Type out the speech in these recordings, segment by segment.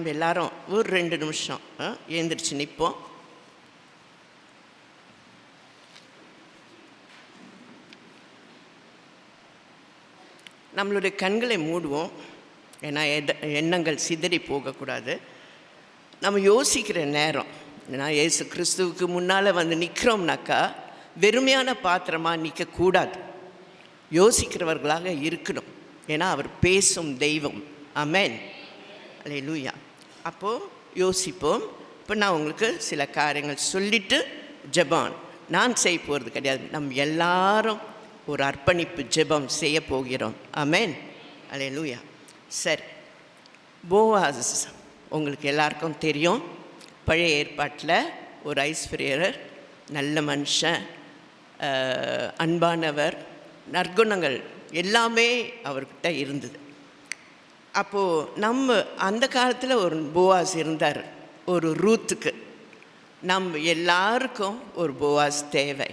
நம்ம எல்லாரும் ஒரு 2 நிமிஷம் எழுந்திரிச்சு நிற்போம். நம்மளுடைய கண்களை மூடுவோம். ஏன்னா எண்ணங்கள் சிதறி போகக்கூடாது. நம்ம யோசிக்கிற நேரம், ஏன்னா இயேசு கிறிஸ்துவுக்கு முன்னால் வந்து நிற்கிறோம்னாக்கா வெறுமையான பாத்திரமாக நிற்கக்கூடாது, யோசிக்கிறவர்களாக இருக்கணும். ஏன்னா அவர் பேசும் தெய்வம். ஆமென், அல்லேலூயா. அப்போது யோசிப்போம். இப்போ நான் உங்களுக்கு சில காரியங்கள் சொல்லிவிட்டு ஜெபம் நான் செய்ய போகிறது கிடையாது. நம்ம எல்லாரும் ஒரு அர்ப்பணிப்பு ஜெபம் செய்ய போகிறோம். ஆமென், அல்லேலூயா. சரி, போவாஸ் உங்களுக்கு எல்லாருக்கும் தெரியும். பழைய ஏற்பாட்டில் ஒரு ஐஸ்வர்யர், நல்ல மனுஷன், அன்பானவர், நற்குணங்கள் எல்லாமே அவர்கிட்ட இருந்தது. அப்போது நம்ம அந்த காலத்தில் ஒரு போவாஸ் இருந்தார். ஒரு ரூத்துக்கு நம்ம எல்லாருக்கும் ஒரு போவாஸ் தேவை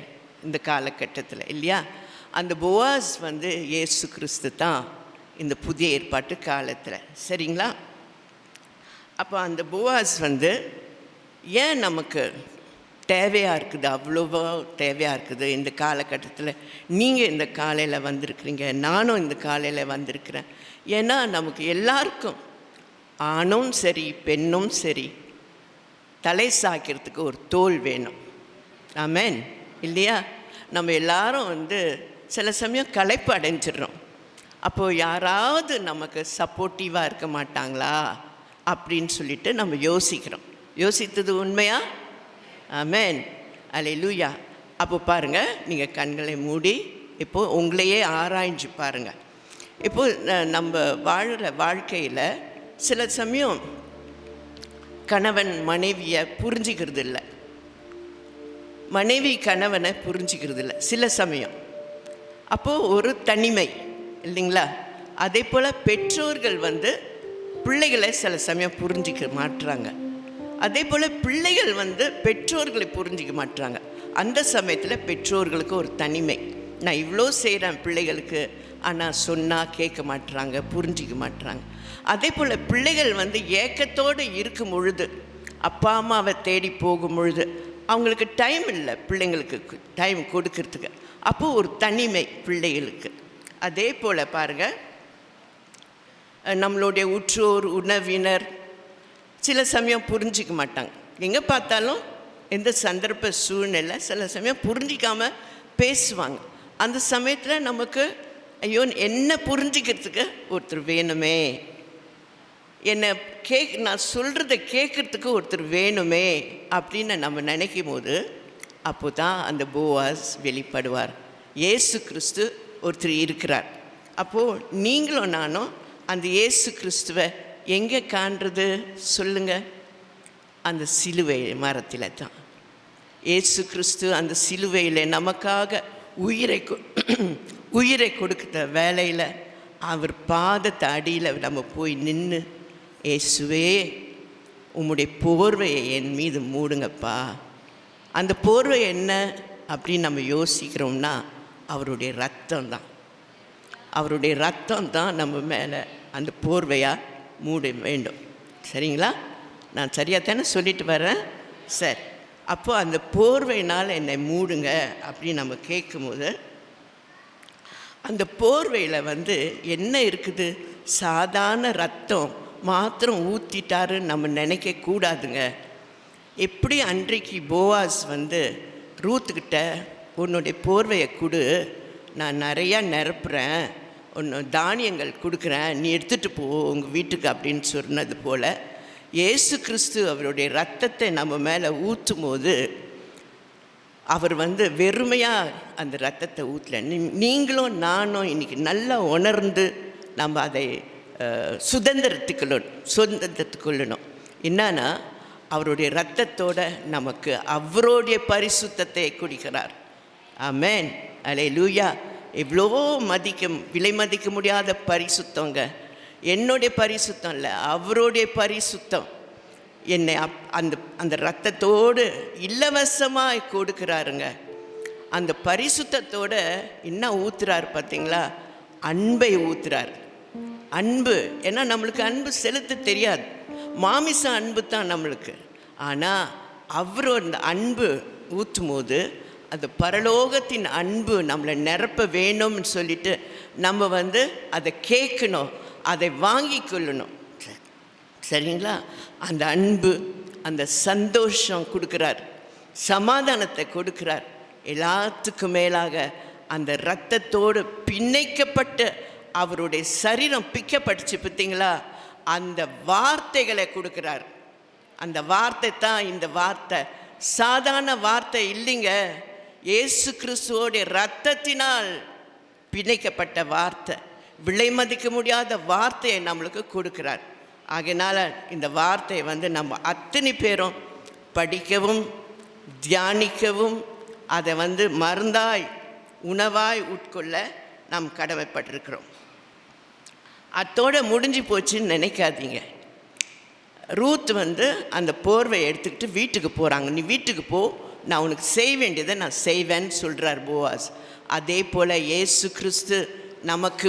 இந்த காலகட்டத்தில், இல்லையா? அந்த போவாஸ் வந்து இயேசு கிறிஸ்து தான் இந்த புதிய ஏற்பாட்டு காலத்தில், சரிங்களா? அப்போ அந்த போவாஸ் வந்து ஏன் நமக்கு தேவையாக இருக்குது, அவ்வளோவா தேவையாக இருக்குது இந்த காலகட்டத்தில்? நீங்கள் இந்த காலையில் வந்திருக்கிறீங்க, நானும் இந்த காலையில் வந்திருக்கிறேன். ஏன்னா நமக்கு எல்லாருக்கும், ஆணும் சரி பெண்ணும் சரி, தலை சாய்க்கிறதுக்கு ஒரு தோல் வேணும். ஆமென், இல்லையா? நம்ம எல்லாரும் வந்து சில சமயம் களைப்பு அடைஞ்சிடுறோம். அப்போது யாராவது நமக்கு சப்போர்ட்டிவாக இருக்க மாட்டாங்களா அப்படின்னு சொல்லிட்டு நம்ம யோசிக்கிறோம். யோசித்தது உண்மையா? ஆமென், அல்லேலூயா. அப்போ பாருங்கள், நீங்கள் கண்களை மூடி இப்போது உங்களையே ஆராய்ஞ்சு பாருங்கள். இப்போது நம்ம வாழ்கிற வாழ்க்கையில் சில சமயம் கணவன் மனைவியை புரிஞ்சிக்கிறது இல்லை, மனைவி கணவனை புரிஞ்சிக்கிறது இல்லை சில சமயம். அப்போது ஒரு தனிமை, இல்லைங்களா? அதே போல் பெற்றோர்கள் வந்து பிள்ளைகளை சில சமயம் புரிஞ்சிக்க மாட்டுறாங்க. அதே போல் பிள்ளைகள் வந்து பெற்றோர்களை புரிஞ்சிக்க மாட்டுறாங்க. அந்த சமயத்தில் பெற்றோர்களுக்கு ஒரு தனிமை. நான் இவ்வளோ செய்கிறேன் பிள்ளைகளுக்கு, ஆனால் சொன்னால் கேட்க மாட்டுறாங்க, புரிஞ்சிக்க மாட்டுறாங்க. அதே போல் பிள்ளைகள் வந்து ஏக்கத்தோடு இருக்கும் பொழுது, அப்பா அம்மாவை தேடி போகும் பொழுது அவங்களுக்கு டைம் இல்லை, பிள்ளைங்களுக்கு டைம் கொடுக்கறதுக்கு. அப்போது ஒரு தனிமை பிள்ளைகளுக்கு. அதே போல் பாருங்கள், நம்மளுடைய உற்றோர் உணவினர் சில சமயம் புரிஞ்சிக்க மாட்டாங்க. எங்கே பார்த்தாலும் எந்த சந்தர்ப்ப சூழ்நிலை சில சமயம் புரிஞ்சிக்காமல் பேசுவாங்க. அந்த சமயத்தில் நமக்கு ஐயோ என்ன புரிஞ்சிக்கிறதுக்கு ஒருத்தர் வேணுமே, என்னை நான் சொல்கிறத கேட்குறதுக்கு ஒருத்தர் வேணுமே அப்படின்னு நம்ம நினைக்கும் போது அப்போ தான் அந்த போவாஸ் வெளிப்படுவார். இயேசு கிறிஸ்து ஒருத்தர் இருக்கிறார். அப்போது நீங்களும் நானும் அந்த இயேசு கிறிஸ்துவை எங்கே காண்றது சொல்லுங்கள்? அந்த சிலுவை மரத்தில் தான். இயேசு கிறிஸ்து அந்த சிலுவையில் நமக்காக உயிரை கொடுக்குற வேலையில் அவர் பாதத்தை அடியில் நம்ம போய் நின்று, இயேசுவே உம்முடைய போர்வையை என் மீது மூடுங்கப்பா. அந்த போர்வை என்ன அப்படின்னு நம்ம யோசிக்கிறோம்னா அவருடைய ரத்தம் தான். அவருடைய ரத்தம் தான் நம்ம மேலே அந்த போர்வையாக மூட வேண்டும். சரிங்களா? நான் சரியாக தானே சொல்லிட்டு வரேன்? சரி, அப்போது அந்த போர்வையினால் என்னை மூடுங்க அப்படின்னு நம்ம கேட்கும்போது, அந்த போர்வையில் வந்து என்ன இருக்குது? சாதாரண ரத்தம் மாத்திரம் ஊற்றிட்டாருன்னு நம்ம நினைக்கக்கூடாதுங்க. எப்படி அன்றைக்கு போவாஸ் வந்து ரூத்துக்கிட்ட உன்னுடைய போர்வையை கொடு, நான் நிறையா நிரப்புறேன், ஒன்று தானியங்கள் கொடுக்குறேன், நீ எடுத்துகிட்டு போ உங்கள் வீட்டுக்கு அப்படின்னு சொன்னது போல் இயேசு கிறிஸ்து அவருடைய ரத்தத்தை நம்ம மேலே ஊற்றும் போது அவர் வந்து வெறுமையாக அந்த ரத்தத்தை ஊற்றல. நீங்களும் நானும் இன்றைக்கி நல்லா உணர்ந்து நம்ம அதை சுதந்திரத்துக்கொள்ளணும். என்னன்னா அவருடைய இரத்தத்தோடு நமக்கு அவருடைய பரிசுத்தத்தை குடிக்கிறார். ஆமென், அல்லேலூயா. எவ்வளோ விலை மதிக்க முடியாத பரிசுத்தங்க. என்னுடைய பரிசுத்தம் இல்லை, அவருடைய பரிசுத்தம் என்னை அந்த இரத்தத்தோடு இலவசமாக கொடுக்குறாருங்க. அந்த பரிசுத்தத்தோடு என்ன ஊற்றுறாரு பார்த்தீங்களா? அன்பை ஊற்றுறார். அன்பு, ஏன்னா நம்மளுக்கு அன்பு செலுத்த தெரியாது. மாமிச அன்பு தான் நம்மளுக்கு. ஆனால் அவரோட அன்பு ஊற்றும் போது அந்த பரலோகத்தின் அன்பு நம்மளை நிரப்ப வேணும்னு சொல்லிட்டு நம்ம அதை கேட்கணும், அதை வாங்கி கொள்ளணும். சரிங்களா? அந்த அன்பு, அந்த சந்தோஷம் கொடுக்குறார், சமாதானத்தை கொடுக்குறார். எல்லாத்துக்கும் மேலாக அந்த இரத்தத்தோடு பிணைக்கப்பட்டு அவருடைய சரீரம் பிக்கப்பட்டுச்சு பார்த்தீங்களா, அந்த வார்த்தைகளை கொடுக்குறார். அந்த வார்த்தை தான் இந்த வார்த்தை. சாதாரண வார்த்தை இல்லைங்க, இயேசு கிறிஸ்துவோடைய இரத்தத்தினால் பிணைக்கப்பட்ட வார்த்தை, விலை மதிக்க முடியாத வார்த்தையை நம்மளுக்கு கொடுக்குறார். ஆகையினால இந்த வார்த்தையை நம்ம அத்தனை பேரும் படிக்கவும் தியானிக்கவும் அதை மருந்தாய் உணவாய் உட்கொள்ள நாம் கடமைப்பட்டிருக்கிறோம். அத்தோடு முடிஞ்சு போச்சுன்னு நினைக்காதீங்க. ரூத் அந்த போர்வையை எடுத்துக்கிட்டு வீட்டுக்கு போகிறாங்க. நீ வீட்டுக்கு போ, நான் உனக்கு செய்ய வேண்டியதை நான் செய்வேன்னு சொல்கிறார் போவாஸ். அதே போல் இயேசு கிறிஸ்து நமக்கு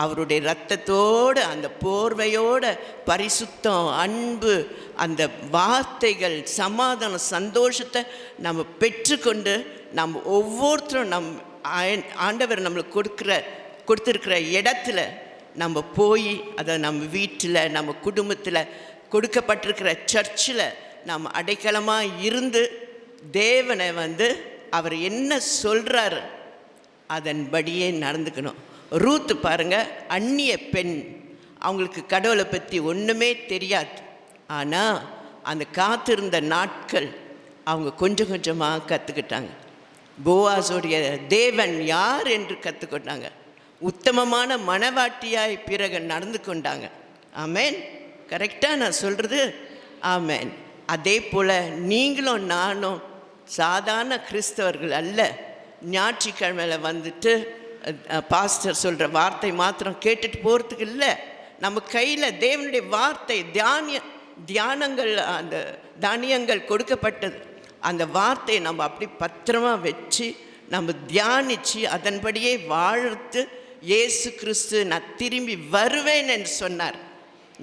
அவருடைய இரத்தத்தோடு அந்த போர்வையோட பரிசுத்தம், அன்பு, அந்த வார்த்தைகள், சமாதானம், சந்தோஷத்தை நம்ம பெற்றுக்கொண்டு நம்ம ஒவ்வொருத்தரும் ஆண்டவர் நம்மளுக்கு கொடுத்துருக்கிற இடத்துல நம்ம போய் அதை நம்ம வீட்டில், நம்ம குடும்பத்தில், கொடுக்கப்பட்டிருக்கிற சர்ச்சில் நம்ம அடைக்கலமாக இருந்து தேவனை அவர் என்ன சொல்கிறாரு அதன்படியே நடந்துக்கணும். ரூத் பாருங்க, அந்நிய பெண், அவங்களுக்கு கடவுளை பற்றி ஒன்றுமே தெரியாது. ஆனால் அந்த காத்திருந்த நாட்கள் அவங்க கொஞ்சம் கொஞ்சமாக கற்றுக்கிட்டாங்க. போவாஸோடைய தேவன் யார் என்று கற்றுக்கொண்டாங்க. உத்தமமான மனவாட்டியாய் பிறகு நடந்து கொண்டாங்க. ஆமேன். கரெக்டாக நான் சொல்கிறது? ஆமேன். அதே போல் நீங்களும் நானும் சாதாரண கிறிஸ்தவர்கள் அல்ல. ஞாயிற்றுக்கிழமையில் பாஸ்டர் சொல்கிற வார்த்தை மாத்திரம் கேட்டுட்டு போகிறதுக்கு இல்லை. நம்ம கையில் தேவனுடைய வார்த்தை தியானங்கள், அந்த தானியங்கள் கொடுக்கப்பட்டது. அந்த வார்த்தையை நம்ம அப்படி பத்திரமா வச்சு நம்ம தியானித்து அதன்படியே வாழ்த்து, இயேசு கிறிஸ்து நான் திரும்பி வருவேன் என்று சொன்னார்.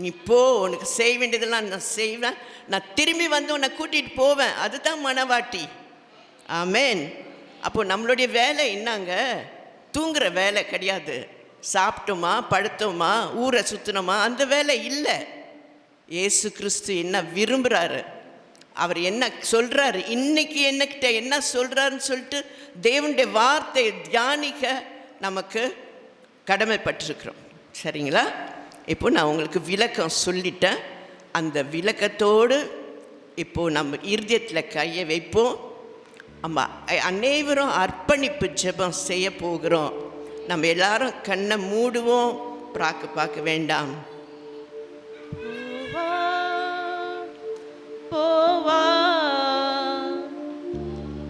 நீ போ, உனக்கு செய்ய வேண்டியதெல்லாம் நான் செய்வேன், நான் திரும்பி உன்னை கூட்டிகிட்டு போவேன். அதுதான் மனவாட்டி. ஆமேன். அப்போது நம்மளுடைய வேலை என்னங்க? தூங்குகிற வேலை கிடையாது. சாப்பிட்டோமா, படுத்தோமா, ஊரை சுற்றினோமா, அந்த வேலை இல்லை. இயேசு கிறிஸ்து என்ன விரும்புகிறாரு, அவர் என்ன சொல்கிறாரு, இன்னைக்கு என்னக்கிட்ட என்ன சொல்கிறாருன்னு சொல்லிட்டு தேவனுடைய வார்த்தையை தியானிக்க நமக்கு கடமைப்பட்டிருக்கிறோம். சரிங்களா? இப்போ நான் உங்களுக்கு விளக்கம் சொல்லிட்டேன். அந்த விளக்கத்தோடு இப்போது நம்ம இருதயத்தில் கையை வைப்போம். நம்ம அனைவரும் அர்ப்பணிப்பு ஜெபம் செய்ய போகிறோம். நம்ம எல்லாரும் கண்ணை மூடுவோம், பார்க்க வேண்டாம்.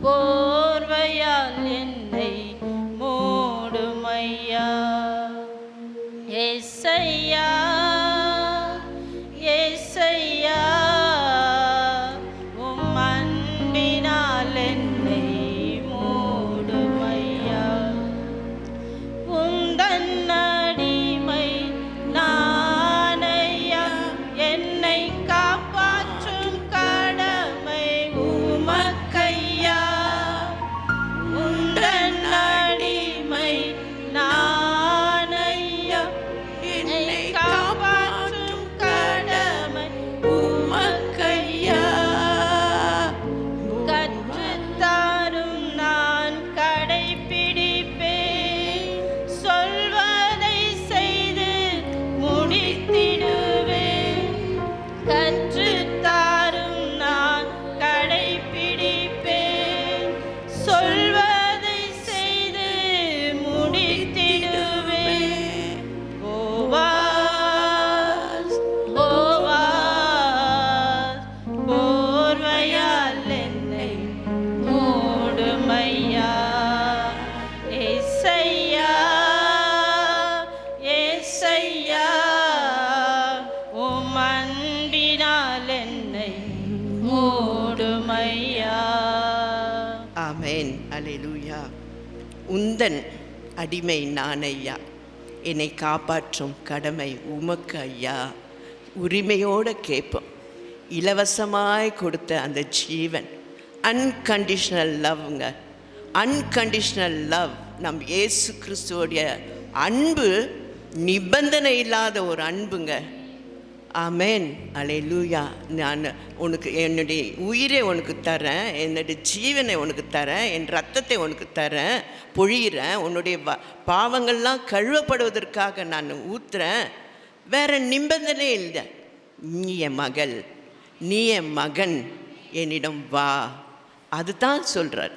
போர்வையால் என்னை மூடுமையா ஏசையா, ஏசையா, உம் அன்பினால் என்னை மூடுமையா. உந்தன் அடிமை நானையா, என்னை காப்பாற்றும் கடமை உமக்கையா. உந்தன் அடிமை நானையா, என்னை காப்பாற்றும் கடமை உமக்கையா. கற்றுத்தாரும் நான் கடைப்பிடிப்பேன், சொல்வதை செய்து முடித்திடுவேன். கற்றுத்தாரும் நான் கடைப்பிடிப்பேன், சொல்வதை செய்து முடித்திடுவேன். போவாஸ், போவாஸ், போர்வையால் என்னை மூடுமையா. ஏசையா, ஏசையா, உம் அன்பினால் என்னை மூடுமையா. ஆமேன். அல்லேலூயா. உந்தன் அடிமை நான் ஐயா, என்னை காப்பாற்றும் கடமை உமக்கு ஐயா. உரிமையோடு கேட்போம். இலவசமாய் கொடுத்த அந்த ஜீவன், அன்கண்டிஷ்னல் லவ்ங்க. அன்கண்டிஷ்னல் லவ் நம் இயேசு கிறிஸ்துவோடைய அன்பு நிபந்தனை இல்லாத ஒரு அன்புங்க. ஆமேன், அல்லேலூயா. நான் உனக்கு என்னுடைய உயிரை உனக்கு தரேன், என்னுடைய ஜீவனை உனக்கு தரேன், என் ரத்தத்தை உனக்கு தரேன், பொழிகிறேன், உன்னுடைய பாவங்கள்லாம் கழுவப்படுவதற்காக நான் ஊற்றுறேன். வேறு நிபந்தனை இல்லை. நீ என் மகள், நீ என் மகன், என்னிடம் வா. அதுதான் சொல்கிறார்.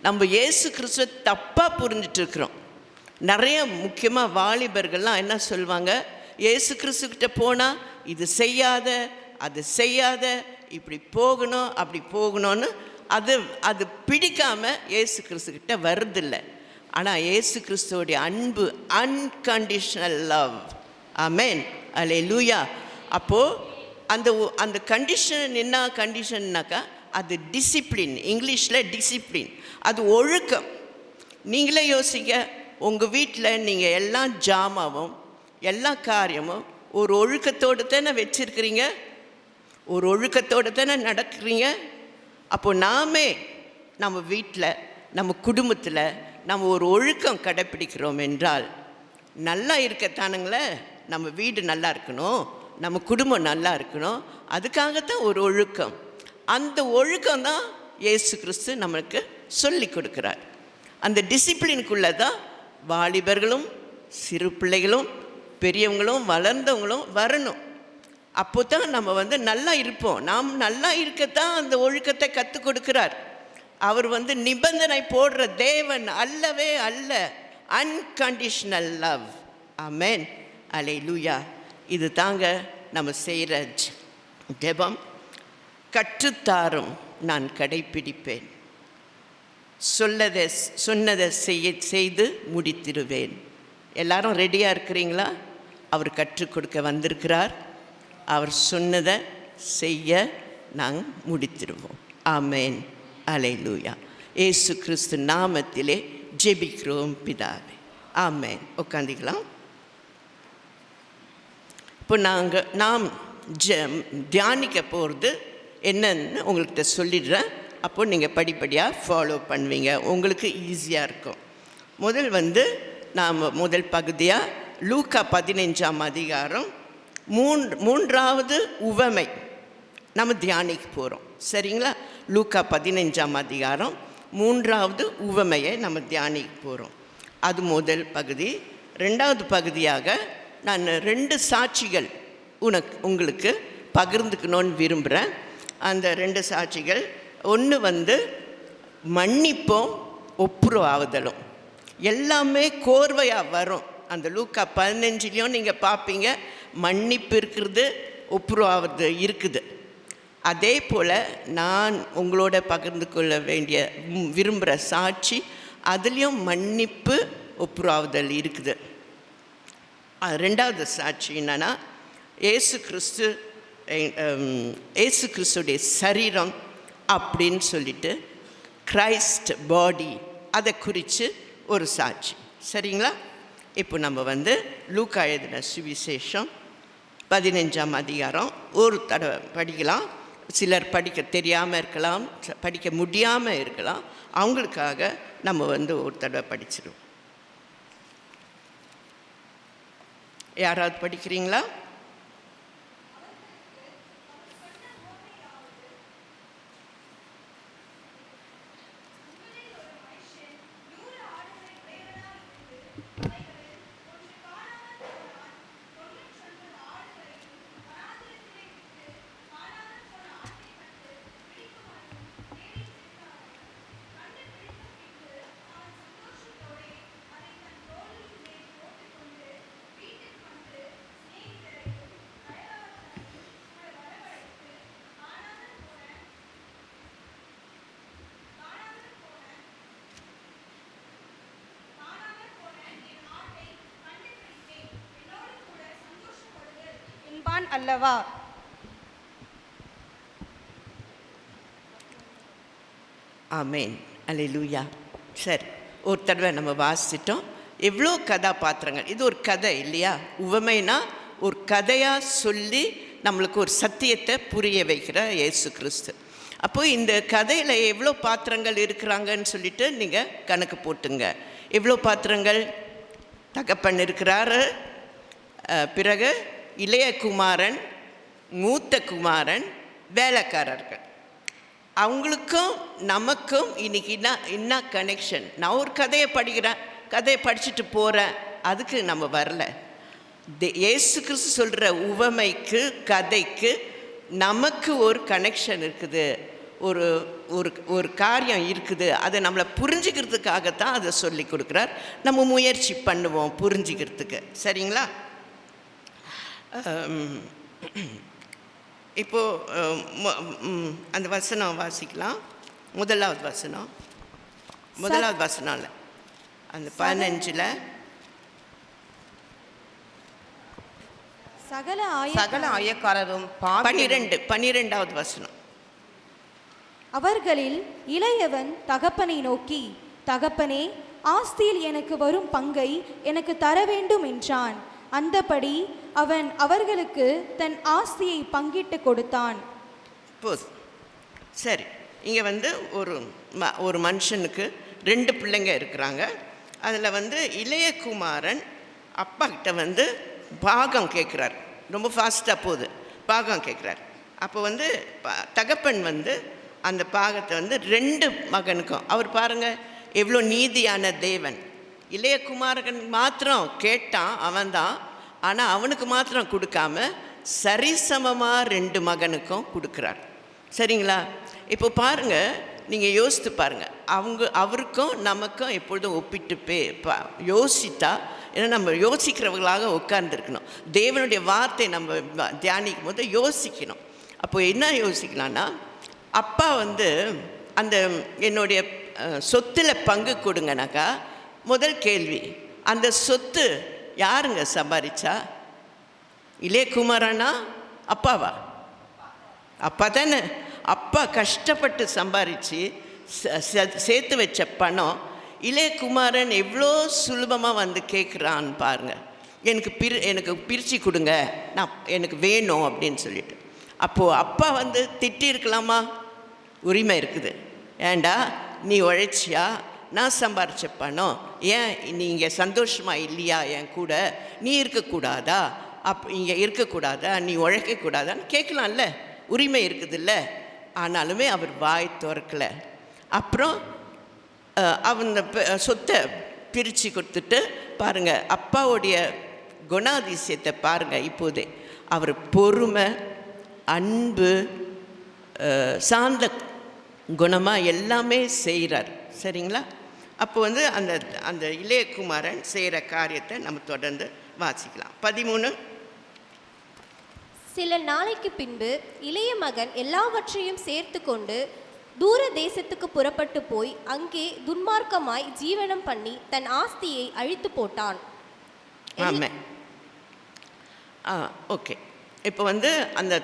நம்ம இயேசு கிறிஸ்துவை தப்பாக புரிஞ்சிட்ருக்குறோம். நிறைய முக்கியமாக வாலிபர்கள்லாம் என்ன சொல்லுவாங்க, இயேசு கிறிஸ்துக்கிட்ட போனால் இது செய்யாத, அது செய்யாத, இப்படி போகணும், அப்படி போகணும்னு அது பிடிக்காமல் இயேசு கிறிஸ்துக்கிட்ட வருதில்லை. ஆனால் இயேசு கிறிஸ்துவோடைய அன்பு அன்கண்டிஷ்னல் லவ். ஆமேன், அல்லேலூயா. அப்போது அந்த கண்டிஷன் என்ன கண்டிஷன்னாக்கா, அது டிசிப்ளின். இங்கிலீஷில் டிசிப்ளின், அது ஒழுக்கம். நீங்களே யோசிக்க, உங்கள் வீட்டில் நீங்கள் எல்லா ஜாமாவும் எல்லா காரியமும் ஒரு ஒழுக்கத்தோடு தானே வச்சுருக்கிறீங்க, ஒரு ஒழுக்கத்தோடு தானே நடக்கிறீங்க. அப்போது நம்ம வீட்டில், நம்ம குடும்பத்தில் நம்ம ஒரு ஒழுக்கம் கடைப்பிடிக்கிறோம் என்றால் நல்லா இருக்கத்தானுங்களே. நம்ம வீடு நல்லா இருக்கணும், நம்ம குடும்பம் நல்லா இருக்கணும், அதுக்காகத்தான் ஒரு ஒழுக்கம். அந்த ஒழுக்கம் தான் இயேசு கிறிஸ்து நமக்கு சொல்லி கொடுக்குறார். அந்த டிசிப்ளினுக்குள்ளே தான் வாலிபர்களும் சிறு பிள்ளைகளும் பெரியவங்களும் வளர்ந்தவங்களும் வரணும். அப்போ தான் நம்ம நல்லா இருப்போம். நாம் நல்லா இருக்கத்தான் அந்த ஒழுக்கத்தை கற்றுக் கொடுக்கிறார். அவர் நிபந்தனை போடுற தேவன் அல்லவே அல்ல. Unconditional love. ஆமேன், அல்லேலூயா. இது தாங்க நம்ம செய்கிற ஜெபம். கற்றுத்தாரும், நான் கடைப்பிடிப்பேன், சொன்னதை செய்து முடித்திடுவேன். எல்லாரும் ரெடியாக இருக்கிறீங்களா? அவர் கற்றுக் கொடுக்க வந்திருக்கிறார். அவர் சொன்னதை செய்ய நாங்கள் முடித்திடுவோம். ஆமேன், அல்லேலூயா. இயேசு கிறிஸ்து நாமத்திலே ஜெபிக்கிறோம் பிதாவே. ஆமேன். உட்காந்துக்கலாம். இப்போ நாம் தியானிக்க போகிறது என்னன்னு உங்கள்கிட்ட சொல்லிடுறேன். அப்போது நீங்கள் படிப்படியாக ஃபாலோ பண்ணுவீங்க, உங்களுக்கு ஈஸியாக இருக்கும். நாம் முதல் பகுதியாக லூக்கா 15ஆம் அதிகாரம் 3வது உவமை நம்ம தியானிக்க போகிறோம். சரிங்களா? லூக்கா 15ஆம் அதிகாரம் 3வது உவமையை நம்ம தியானிக்க போகிறோம். அது முதல் பகுதி. 2வது பகுதியாக நான் 2 சாட்சிகள் உங்களுக்கு பகிர்ந்துக்கணும்னு விரும்புகிறேன். அந்த 2 சாட்சிகள், ஒன்று மன்னிப்பும் ஒப்புரவாகுதலும். எல்லாமே கோர்வையாக வரும். அந்த லூக்கா 15லையும் நீங்கள் பார்ப்பீங்க, மன்னிப்பு இருக்கிறது, ஒப்புரவாவது இருக்குது. அதே போல் நான் உங்களோட பகிர்ந்து கொள்ள விரும்புகிற சாட்சி, அதுலேயும் மன்னிப்பு ஒப்புரவாதல் இருக்குது. 2வது சாட்சி என்னன்னா, இயேசு கிறிஸ்துடைய சரீரம் அப்படின்னு சொல்லிட்டு கிரைஸ்ட் பாடி, அதை குறித்து ஒரு சாட்சி. சரிங்களா? இப்போ நம்ம லூக்கா எழுதின சுவிசேஷம் 15ஆம் அதிகாரம் ஒரு தடவை படிக்கலாம். சிலர் படிக்க தெரியாமல் இருக்கலாம், படிக்க முடியாமல் இருக்கலாம். அவங்களுக்காக நம்ம ஒரு தடவை படிச்சிடுவோம். யாராவது படிக்கிறீங்களா? அல்லவா? ஆமேன், அல்லேலூயா. சரி, ஒரு தடவை நம்ம வாசிச்சிட்டோம். எவ்வளோ கதாபாத்திரங்கள். இது ஒரு கதை இல்லையா? உவமைனா ஒரு கதையாக சொல்லி நம்மளுக்கு ஒரு சத்தியத்தை புரிய வைக்கிற இயேசு கிறிஸ்து. அப்போது இந்த கதையில் எவ்வளோ பாத்திரங்கள் இருக்கிறாங்கன்னு சொல்லிட்டு நீங்கள் கணக்கு போட்டுங்க. எவ்வளோ பாத்திரங்கள்? தகப்பன் இருக்கிறாரு, பிறகு இளைய குமாரன், மூத்த குமாரன், வேலைக்காரர்கள். அவங்களுக்கும் நமக்கும் இன்றைக்கி என்ன கனெக்ஷன்? நான் ஒரு கதையை படிக்கிறேன், கதையை படிச்சுட்டு போகிறேன், அதுக்கு நம்ம வரல. இயேசு கிறிஸ்து சொல்கிற உவமைக்கு, கதைக்கு நமக்கு ஒரு கனெக்ஷன் இருக்குது, ஒரு ஒரு ஒரு காரியம் இருக்குது. அதை நம்மளை புரிஞ்சுக்கிறதுக்காகத்தான் அதை சொல்லி கொடுக்குறார். நம்ம முயற்சி பண்ணுவோம் புரிஞ்சுக்கிறதுக்கு. சரிங்களா? இப்போது அந்த வசனம் வாசிக்கலாம். முதலாவது வசனம் அந்த 15ல் சகல ஆயக்காரரும் 12வது வசனம். அவர்களில் இளையவன் தகப்பனை நோக்கி, தகப்பனே, ஆஸ்தியில் எனக்கு வரும் பங்கை எனக்கு தர வேண்டும் என்றான். அந்தபடி அவன் அவர்களுக்கு தன் ஆஸ்தியை பங்கிட்டு கொடுத்தான். சரி, இங்கே ஒரு மனுஷனுக்கு 2 பிள்ளைங்க இருக்கிறாங்க. அதில் இளைய குமாரன் அப்பா கிட்ட பாகம் கேட்குறார். ரொம்ப ஃபாஸ்ட்டாக போகுது, பாகம் கேட்குறார். அப்போ தகப்பன் அந்த பாகத்தை 2 மகனுக்கும், அவர் பாருங்கள் எவ்வளோ நீதியான தேவன். இளைய குமாரன் மாத்திரம் கேட்டான், அவன்தான். ஆனால் அவனுக்கு மாத்திரம் கொடுக்காம சரிசமமாக 2 மகனுக்கும் கொடுக்குறார். சரிங்களா? இப்போ பாருங்கள், நீங்கள் யோசித்து பாருங்கள். அவருக்கும் நமக்கும் எப்பொழுதும் ஒப்பிட்டு யோசித்தா, ஏன்னா நம்ம யோசிக்கிறவர்களாக உட்கார்ந்துருக்கணும். தேவனுடைய வார்த்தை நம்ம தியானிக்கும் போது யோசிக்கணும். அப்போ என்ன யோசிக்கலான்னா, அப்பா அந்த என்னுடைய சொத்தில் பங்கு கொடுங்கனாக்கா, முதல் கேள்வி, அந்த சொத்து யாருங்க சம்பாதிச்சா? இளைய குமாரனா அப்பாவா? அப்பா தானே. அப்பா கஷ்டப்பட்டு சம்பாதிச்சு சேர்த்து வச்ச பணம் இளைய குமாரன் எவ்வளோ சுலபமாக கேட்குறான்னு பாருங்கள். எனக்கு பிரித்து கொடுங்க, எனக்கு வேணும் அப்படின்னு சொல்லிட்டு. அப்போது அப்பா திட்டி இருக்கலாமா? உரிமை இருக்குது. ஏண்டா நீ உழைச்சியா? நான் சம்பாரித்த பணம், ஏன் நீங்கள் சந்தோஷமாக இல்லையா? என் கூட நீ இருக்கக்கூடாதா? இங்கே இருக்கக்கூடாதா? நீ உழைக்கக்கூடாதான்னு கேட்கலாம்ல, உரிமை இருக்குதுல்ல. ஆனாலுமே அவர் வாய் திறக்கலை. அப்புறம் அந்த சொத்தை பிரித்து கொடுத்துட்டு பாருங்கள், அப்பாவுடைய குணாதிசயத்தை பாருங்கள். இப்போதே அவர் பொறுமை, அன்பு, சார்ந்த குணமாக எல்லாமே செய்கிறார். சரிங்களா? அப்போ அந்த இளைய குமாரன் செய்கிற காரியத்தை நம்ம தொடர்ந்து வாசிக்கலாம். 13. சில நாளைக்கு பின்பு இளைய மகன் எல்லாவற்றையும் சேர்த்து கொண்டு தூர தேசத்துக்கு புறப்பட்டு போய் அங்கே துன்மார்க்கமாய் ஜீவனம் பண்ணி தன் ஆஸ்தியை அழித்து போட்டான். ஆமாம். ஓகே. இப்போ அந்த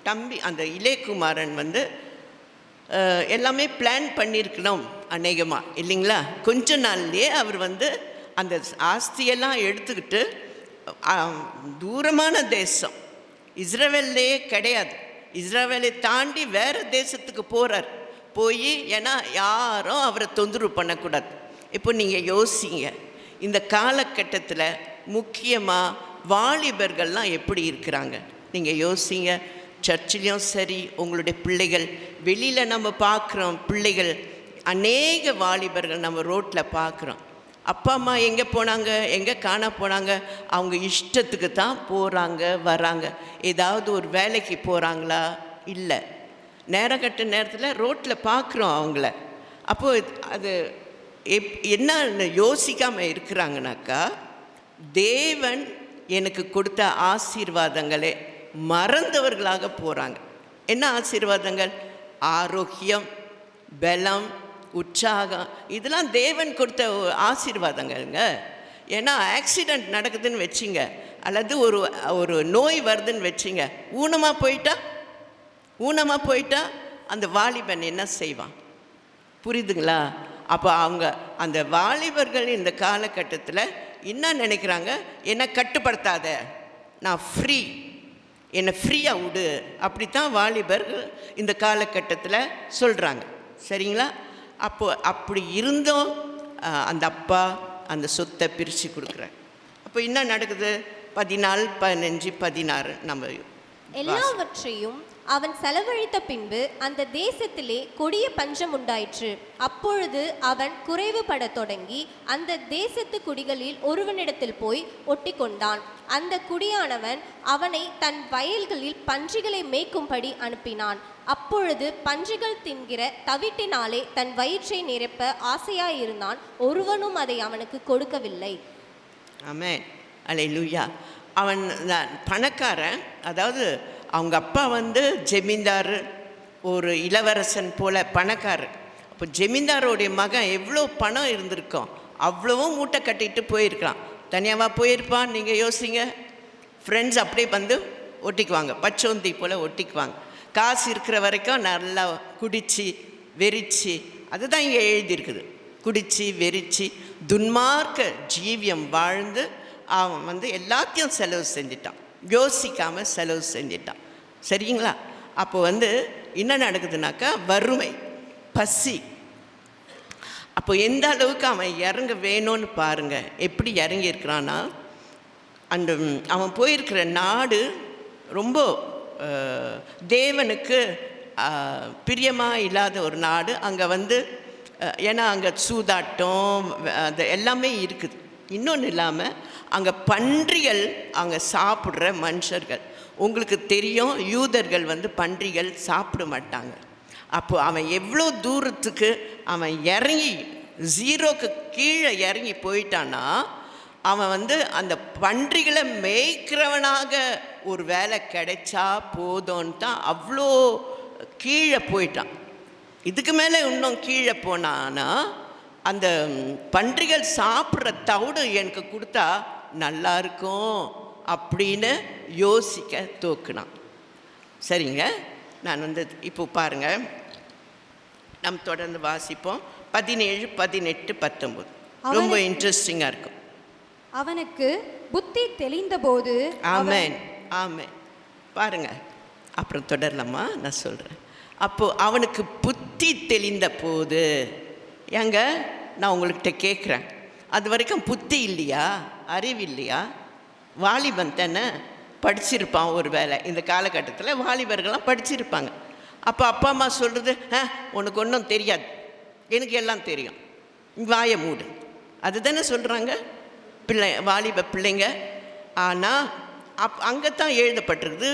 தம்பி, அந்த இளையகுமாரன் எல்லாமே பிளான் பண்ணியிருக்கணும் அநேகமாக, இல்லைங்களா? கொஞ்ச நாள்லேயே அவர் அந்த ஆஸ்தியெல்லாம் எடுத்துக்கிட்டு தூரமான தேசம், இஸ்ரவேல்லையே கிடையாது, இஸ்ரவேலை தாண்டி வேறு தேசத்துக்கு போகிறார். போய், ஏன்னா யாரும் அவரை தொந்தரவு பண்ணக்கூடாது. இப்போ நீங்கள் யோசிங்க, இந்த காலகட்டத்தில் முக்கியமாக வாலிபர்கள்லாம் எப்படி இருக்கிறாங்க நீங்கள் யோசிங்க. சர்ச்சிலையும் சரி, உங்களுடைய பிள்ளைகள், வெளியில் நம்ம பார்க்குறோம் பிள்ளைகள், அநேக வாலிபர்கள் நம்ம ரோட்டில் பார்க்குறோம். அப்பா அம்மா எங்கே போனாங்க, எங்கே காண போனாங்க? அவங்க இஷ்டத்துக்கு தான் போகிறாங்க வராங்க. ஏதாவது ஒரு வேலைக்கு போகிறாங்களா? இல்லை. நேரக்கட்ட நேரத்தில் ரோட்டில் பார்க்குறோம் அவங்கள. அப்போது அது என்ன யோசிக்காமல் இருக்கிறாங்கனாக்கா, தேவன் எனக்கு கொடுத்த ஆசீர்வாதங்களே மறந்தவர்களாக போகிறாங்க. என்ன ஆசீர்வாதங்கள்? ஆரோக்கியம், பலம், உற்சாகம், இதெல்லாம் தேவன் கொடுத்த ஆசீர்வாதங்கள்ங்க. ஏன்னா ஆக்சிடெண்ட் நடக்குதுன்னு வச்சிங்க, அல்லது ஒரு நோய் வருதுன்னு வச்சிங்க, ஊனமாக போயிட்டா அந்த வாலிபன் என்ன செய்வான்? புரியுதுங்களா? அப்போ அந்த வாலிபர்கள் இந்த காலகட்டத்தில் என்ன நினைக்கிறாங்க? என்னை கட்டுப்படுத்தாத, நான் ஃப்ரீ, என்னை ஃப்ரீயாக விடு. அப்படித்தான் வாலிபர்கள் இந்த காலகட்டத்தில் சொல்கிறாங்க. சரிங்களா? அப்படி இருந்தும் அந்த அப்பா அந்த சொத்தை பிரித்து கொடுக்குறார். அப்போ என்ன நடக்குது? 14, 15, 16 நம்ம எல்லாவற்றையும் அவன் செலவழித்த பின்பு அந்த தேசத்திலே கொடிய பஞ்சம் உண்டாயிற்று. அப்பொழுது அவன் குறைவுபடத் தொடங்கி அந்த தேசத்து குடிகளில் ஒருவனிடத்தில் போய் ஒட்டி கொண்டான். அந்த குடியானவன் அவனை தன் வயல்களில் பன்றிகளை மேய்க்கும்படி அனுப்பினான். அப்பொழுது பன்றிகள் தின்கிற தவிட்டினாலே தன் வயிற்றை நிரப்ப ஆசையாயிருந்தான். ஒருவனும் அதை அவனுக்கு கொடுக்கவில்லை. ஆமென், அல்லேலூயா. அவன் பணக்காரன், அதாவது அவங்க அப்பா ஜமீன்தார், ஒரு இளவரசன் போல பணக்காரர். அப்போ ஜமீன்தாரோடைய மகன் எவ்வளோ பணம் இருந்திருக்கோம், அவ்வளவும் மூட்டை கட்டிட்டு போயிருக்கான். தனியாவா போயிருப்பான்? நீங்கள் யோசிங்க. ஃப்ரெண்ட்ஸ் அப்படியே ஒட்டிக்குவாங்க, பச்சோந்தி போல் ஒட்டிக்குவாங்க. காசு இருக்கிற வரைக்கும் நல்லா குடித்து வெறிச்சு, அதுதான் இங்கே எழுதியிருக்குது. குடித்து வெறிச்சு துன்மார்க்க ஜீவியம் வாழ்ந்து அவன் எல்லாத்தையும் செலவு செஞ்சிட்டான், யோசிக்காமல் செலவு செஞ்சிட்டான். சரிங்களா? அப்போ என்ன நடக்குதுனாக்கா, வறுமை, பசி. அப்போ எந்த அளவுக்கு அவன் இறங்க வேணும்னு பாருங்கள். எப்படி இறங்கியிருக்கிறான்னா, அந்த அவன் போயிருக்கிற நாடு ரொம்ப தேவனுக்கு பிரியமாக இல்லாத ஒரு நாடு. அங்கே ஏன்னா அங்கே சூதாட்டம் அது எல்லாமே இருக்குது. இன்னொன்று இல்லாமல் அங்கே பன்றிகள் அங்கே சாப்பிட்ற மனுஷர்கள். உங்களுக்கு தெரியும், யூதர்கள் பன்றிகள் சாப்பிட மாட்டாங்க. அப்போது அவன் எவ்வளோ தூரத்துக்கு அவன் இறங்கி ஜீரோக்கு கீழே இறங்கி போயிட்டான்னா, அவன் அந்த பன்றிகளை மேய்க்கிறவனாக ஒரு வேலை கிடைச்சா போதும்னு தான் அவ்வளோ கீழே போயிட்டான். இதுக்கு மேலே இன்னும் கீழே போனான்னா, அந்த பன்றிகள் சாப்பிட்ற தவிடு எனக்கு கொடுத்தா நல்லா இருக்கும் அப்படின்னு யோசிக்க தோக்குனான். சரிங்க, நான் இப்போ பாருங்கள், நம்ம தொடர்ந்து வாசிப்போம். 17, 18, 19 ரொம்ப இன்ட்ரெஸ்டிங்காக இருக்கும். அவனுக்கு புத்தி தெளிந்தபோது. ஆமென், ஆமென். பாருங்க, அப்புறம் தொடரலாமா? நான் சொல்கிறேன். அப்போது அவனுக்கு புத்தி தெளிந்த போது, ஏங்க நான் உங்கள்கிட்ட கேட்குறேன், அது வரைக்கும் புத்தி இல்லையா, அறிவு இல்லையா? வாலிபன் தானே, படிச்சிருப்பான். ஒரு வேளை இந்த காலகட்டத்தில் வாலிபர்கள்லாம் படிச்சிருப்பாங்க. அப்போ அப்பா அம்மா சொல்கிறது, உனக்கு ஒன்றும் தெரியாது, எனக்கு எல்லாம் தெரியும், வாயை மூடு, அதுதானே சொல்கிறாங்க வாலிப பிள்ளைங்க. ஆனால் அங்கே தான் எழுதப்பட்டிருக்குது,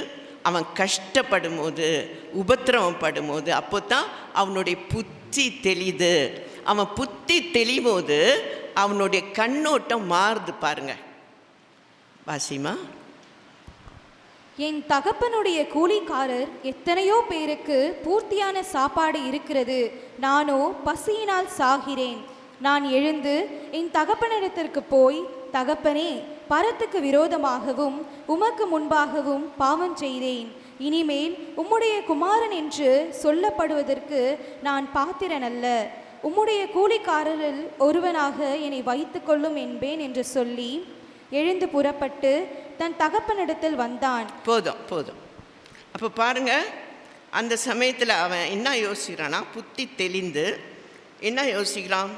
அவன் கஷ்டப்படும் போது, உபத்திரவம் படும்போது, அப்போ தான் அவனுடைய புத்தி தெளிது. அவன் புத்தி தெளியும் போது அவனுடைய கண்ணோட்டம் மாறுது. பாருங்க, வாசிமா. என் தகப்பனுடைய கூலிக்காரர் எத்தனையோ பேருக்கு பூர்த்தியான சாப்பாடு இருக்கிறது, நானோ பசியினால் சாகிறேன். நான் எழுந்து என் தகப்பனிடத்திற்கு போய், தகப்பனே, பரத்துக்கு விரோதமாகவும் உமக்கு முன்பாகவும் பாவம் செய்தேன். இனிமேல் உம்முடைய குமாரன் என்று சொல்லப்படுவதற்கு நான் பாத்திரன் அல்ல. உம்முடைய கூலிக்காரரில் ஒருவனாக என்னை வைத்து கொள்ளும் என்பேன் என்று சொல்லி எழுந்து புறப்பட்டு தன் தகப்பனிடத்தில் வந்தான். போதும் போதும். அப்போ பாருங்க, அந்த சமயத்தில் அவன் என்ன யோசிக்கிறான்னா, புத்தி தெளிந்து என்ன யோசிக்கிறான்,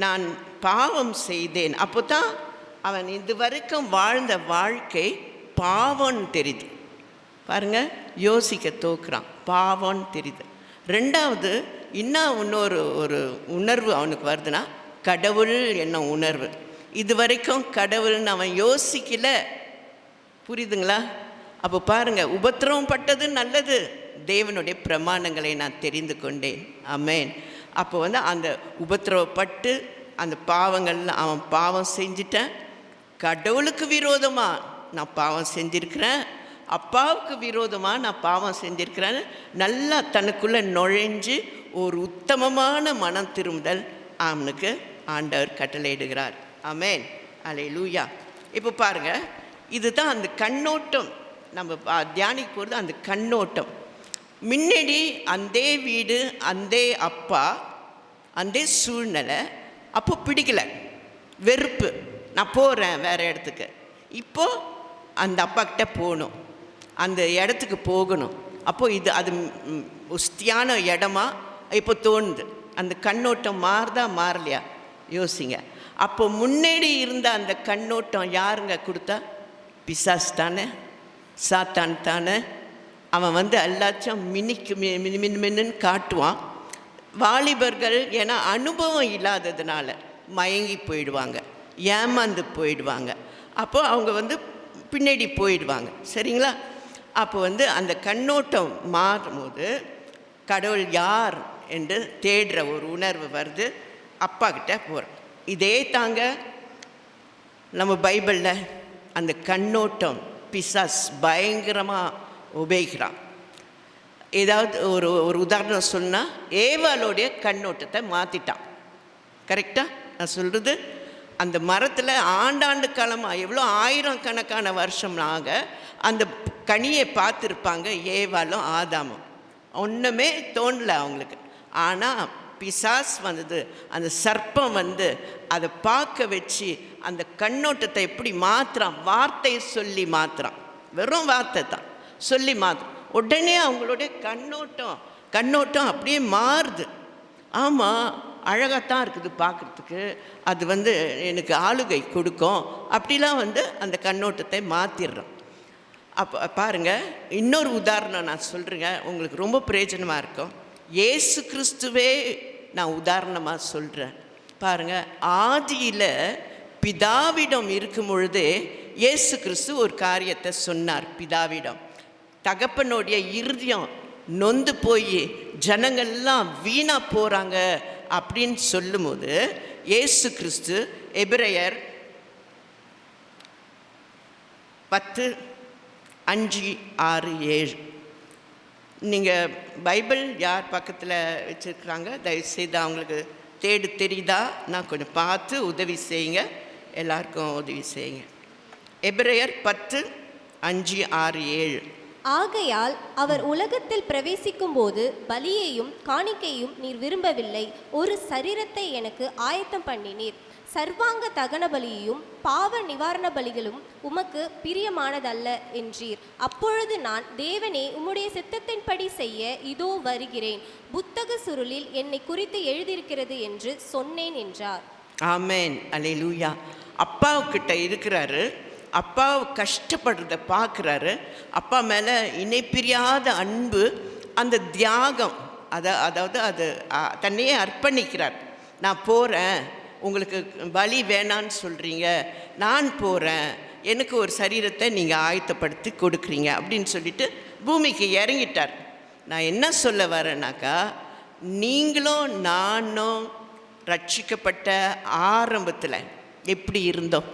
நான் பாவம் செய்தேன். அப்போ தான் அவன் இதுவரைக்கும் வாழ்ந்த வாழ்க்கை பாவம்னு தெரியுது. பாருங்க, யோசிக்க தோக்குறான், பாவம்னு தெரியுது. ரெண்டாவது இன்னொரு உணர்வு அவனுக்கு வருதுன்னா, கடவுள் என்ன உணர்வு. இது வரைக்கும் கடவுள்னு அவன் யோசிக்கல. புரியுதுங்களா? அப்போ பாருங்கள், உபத்திரவம் பட்டது நல்லது, தேவனுடைய பிரமாணங்களை நான் தெரிந்து கொண்டேன். ஆமென். அப்போ அந்த உபத்திரவப்பட்டு அந்த பாவங்கள்லாம் அவன் பாவம் செஞ்சிட்டேன், கடவுளுக்கு விரோதமாக நான் பாவம் செஞ்சுருக்கிறேன், அப்பாவுக்கு விரோதமாக நான் பாவம் செஞ்சுருக்கிறேன்னு நல்லா தனக்குள்ளே நுழைஞ்சு ஒரு உத்தமமான மனம் திரும்புதல் அவனுக்கு ஆண்டவர் கட்டளையிடுகிறார். ஆமென், அல்லேலூயா. இப்போ பாருங்கள், இதுதான் அந்த கண்ணோட்டம். நம்ம தியானிக்க போகிறது அந்த கண்ணோட்டம். முன்னாடி அந்த வீடு, அந்த அப்பா, அந்த சூழ்நிலை அப்போ பிடிக்கலை, வெறுப்பு, நான் போகிறேன் வேறு இடத்துக்கு. இப்போது அந்த அப்பா கிட்ட போகணும், அந்த இடத்துக்கு போகணும். அப்போது இது அது உஸ்தியான இடமா இப்போ தோணுது. அந்த கண்ணோட்டம் மாறுதா மாறலையா யோசிங்க. அப்போ முன்னாடி இருந்த அந்த கண்ணோட்டம் யாருங்க கொடுத்தா? பிசாசு தானே, சாத்தான் தானே. அவன் வந்து எல்லாச்சும் மின்னு காட்டுவான். வாலிபர்கள் ஏன்னா அனுபவம் இல்லாததுனால மயங்கி போயிடுவாங்க, ஏமாந்து போயிடுவாங்க. அப்போது அவங்க வந்து பின்னாடி போயிடுவாங்க. சரிங்களா? அப்போ வந்து அந்த கண்ணோட்டம் மாறும்போது கடவுள் யார் என்று தேடுற ஒரு உணர்வு வருது. அப்பா கிட்ட போகிறோம். இதே தாங்க நம்ம பைபிளில் அந்த கண்ணோட்டம் பிசாஸ் பயங்கரமாக உபயோகிக்கிறான். ஏதாவது ஒரு உதாரணம் சொன்னால், ஏவாளுடைய கண்ணோட்டத்தை மாற்றிட்டான். கரெக்டாக நான் சொல்கிறது? அந்த மரத்தில் ஆண்டாண்டு காலமாக எவ்வளோ ஆயிரக்கணக்கான வருஷம்னாக அந்த கனியை பார்த்துருப்பாங்க ஏவாளும் ஆதாமும். ஒன்றுமே தோணலை அவங்களுக்கு. ஆனால் பிசாஸ் வந்தது, அந்த சர்ப்பம் வந்து அதை பார்க்க வச்சு அந்த கண்ணோட்டத்தை எப்படி மாற்றுறான்? வார்த்தையை சொல்லி மாற்றுறான். வெறும் வார்த்தை தான் சொல்லி மாற்றுறான். உடனே அவங்களுடைய கண்ணோட்டம் அப்படியே மாறுது. ஆமாம், அழகாகத்தான் இருக்குது பார்க்குறதுக்கு, அது வந்து எனக்கு ஆளுகை கொடுக்கும், அப்படிலாம் வந்து அந்த கண்ணோட்டத்தை மாற்றிடுறோம். அப்போ பாருங்கள், இன்னொரு உதாரணம் நான் சொல்கிறேங்க, உங்களுக்கு ரொம்ப பிரயோஜனமாக இருக்கும். இயேசு கிறிஸ்துவே நான் உதாரணமாக சொல்கிறேன். பாருங்கள், ஆதியில் பிதாவிடம் இருக்கும் பொழுதே இயேசு கிறிஸ்து ஒரு காரியத்தை சொன்னார். பிதாவிடம் தகப்பனுடைய இருதயம் நொந்து போய் ஜனங்கள்லாம் வீணாக போகிறாங்க அப்படின்னு சொல்லும்போது இயேசு கிறிஸ்து எபிரேயர் 10:5-6-7 நீங்கள் பைபிள் யார் பக்கத்தில் வச்சுருக்குறாங்க தயவுசெய்து அவங்களுக்கு தெரியுதா? நான் கொஞ்சம் பார்த்து உதவி செய்யுங்க, எல்லாருக்கும் உதவி செய்யுங்க. எபிரேயர் 10:5-6-7. ஆகையால் அவர் உலகத்தில் பிரவேசிக்கும் போது பலியையும் காணிக்கையும் நீர் விரும்பவில்லை, ஒரு சரீரத்தை எனக்கு ஆயத்தம் பண்ணினீர். சர்வாங்க தகன பலியையும் பாவ நிவாரண பலிகளும் உமக்கு பிரியமானதல்ல என்றீர். அப்பொழுது நான், தேவனே, உம்முடைய சித்தத்தின்படி செய்ய இதோ வருகிறேன், புத்தக சுருளில் என்னை குறித்து எழுதியிருக்கிறது என்று சொன்னேன் என்றார். ஆமேன், அல்லேலூயா. அப்பாவுக்கிட்ட இருக்கிறாரு, அப்பாவை கஷ்டப்படுறத பார்க்குறாரு. அப்பா மேலே இணைப்பிரியாத அன்பு, அந்த தியாகம், அதாவது அது தன்னையே அர்ப்பணிக்கிறார். நான் போகிறேன், உங்களுக்கு பலி வேணான்னு சொல்கிறீங்க, நான் போகிறேன், எனக்கு ஒரு சரீரத்தை நீங்கள் ஆயத்தப்படுத்தி கொடுக்குறீங்க அப்படின்னு சொல்லிட்டு பூமிக்கு இறங்கிட்டார். நான் என்ன சொல்ல வரேன்னாக்கா, நீங்களும் நானும் ரட்சிக்கப்பட்ட ஆரம்பத்தில் எப்படி இருந்தோம்?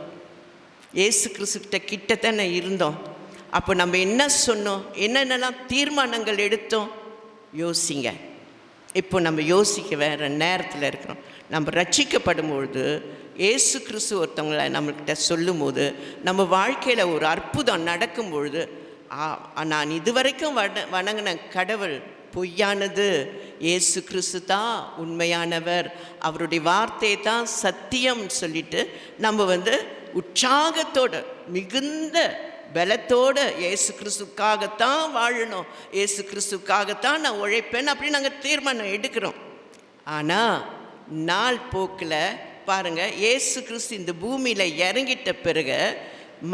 இயேசு கிறிஸ்துக்கிட்ட கிட்டத்தானே இருந்தோம். அப்போ நம்ம என்ன சொன்னோம், என்னென்னலாம் தீர்மானங்கள் எடுத்தோம் யோசிங்க. இப்போ நம்ம யோசிக்க வேறு நேரத்தில் இருக்கிறோம். நம்ம ரட்சிக்கப்படும் பொழுது இயேசு கிறிஸ்து ஒருத்தவங்களை நம்மக்கிட்ட சொல்லும் போது நம்ம வாழ்க்கையில் ஒரு அற்புதம் நடக்கும் பொழுது, நான் இதுவரைக்கும் வணங்கின கடவுள் பொய்யானது, இயேசு கிறிஸ்து தான் உண்மையானவர், அவருடைய வார்த்தை தான் சத்தியம் சொல்லிட்டு நம்ம வந்து உற்சாகத்தோடு மிகுந்த பலத்தோடு இயேசு கிறிஸ்துக்காகத்தான் வாழணும், இயேசு கிறிஸ்துக்காகத்தான் நான் உழைப்பேன் அப்படின்னு நாங்கள் தீர்மானம் எடுக்கிறோம். ஆனால் நாள் போக்கில் பாருங்கள், இயேசு கிறிஸ்து இந்த பூமியில் இறங்கிட்ட பிறகு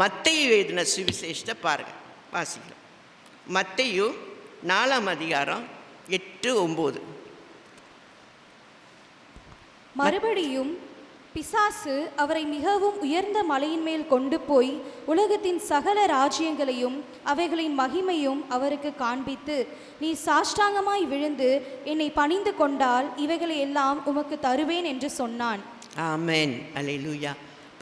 மத்தேயு எழுதின சுவிசேஷத்தை பாருங்கள், வாசிக்கலாம். மத்தேயு 4:8-9. மறுபடியும் பிசாசு அவரை மிகவும் உயர்ந்த மலையின் மேல் கொண்டு போய் உலகத்தின் சகல ராஜ்யங்களையும் அவைகளின் மகிமையும் அவருக்கு காண்பித்து, நீ சாஷ்டாங்கமாய் விழுந்து என்னை பணிந்து கொண்டால் இவைகளை எல்லாம் உமக்கு தருவேன் என்று சொன்னான். ஆமென், அல்லேலூயா.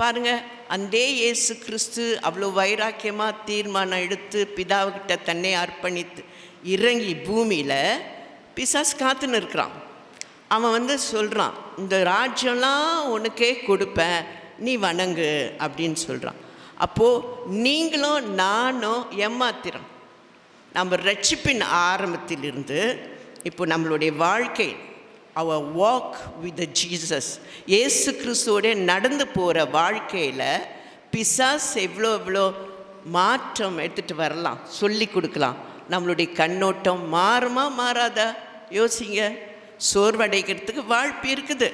பாருங்க, அந்த இயேசு கிறிஸ்து அவ்வளோ வைராக்கியமாக தீர்மானம் எடுத்து பிதாவுக்கிட்ட தன்னை அர்ப்பணித்து இறங்கி பூமியில் பிசாசு காத்துன்னு இருக்கிறான். அவன் வந்து சொல்கிறான், இந்த ராஜ்யம்லாம் உனக்கே கொடுப்பேன், நீ வணங்கு அப்படின்னு சொல்கிறான். அப்போது நீங்களும் நானும் ஏமாத்திரம். நம்ம ரட்சிப்பின் ஆரம்பத்திலிருந்து இப்போ நம்மளுடைய வாழ்க்கை, அவர் வாக் வித் ஜீசஸ், இயேசு கிறிஸ்துவோட நடந்து போகிற வாழ்க்கையில் பிசாஸ் எவ்வளோ மாற்றம் எடுத்துகிட்டு வரலாம், சொல்லி கொடுக்கலாம். நம்மளுடைய கண்ணோட்டம் மாறுமா மாறாதா யோசிங்க. சோர்வடைகிறதுக்கு வாய்ப்பு இருக்குது.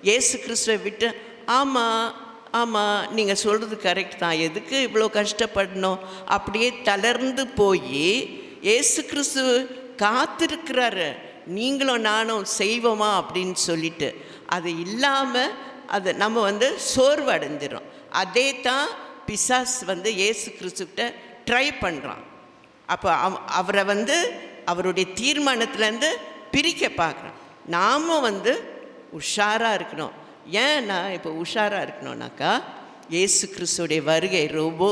இயேசு கிறிஸ்துவை விட்டு ஆமாம் நீங்கள் சொல்கிறது கரெக்ட் தான், எதுக்கு இவ்வளோ கஷ்டப்படணும் அப்படியே தளர்ந்து போய் இயேசு கிறிஸ்து காத்திருக்கிறாரு, நீங்களும் நானும் செய்வோமா அப்படின்னு சொல்லிட்டு. அது இல்லாமல் அது நம்ம சோர்வு அடைஞ்சிடும். அதே தான் பிசாஸ் இயேசு கிறிஸ்துக்கிட்ட ட்ரை பண்ணுறான். அப்போ அவரை அவருடைய தீர்மானத்துலேருந்து பிரிக்க பார்க்குறான். நாம் உஷாராக இருக்கணும். ஏன் நான் இப்போ உஷாராக இருக்கணும்னாக்கா, இயேசு கிறிஸ்துடைய வருகை ரொம்ப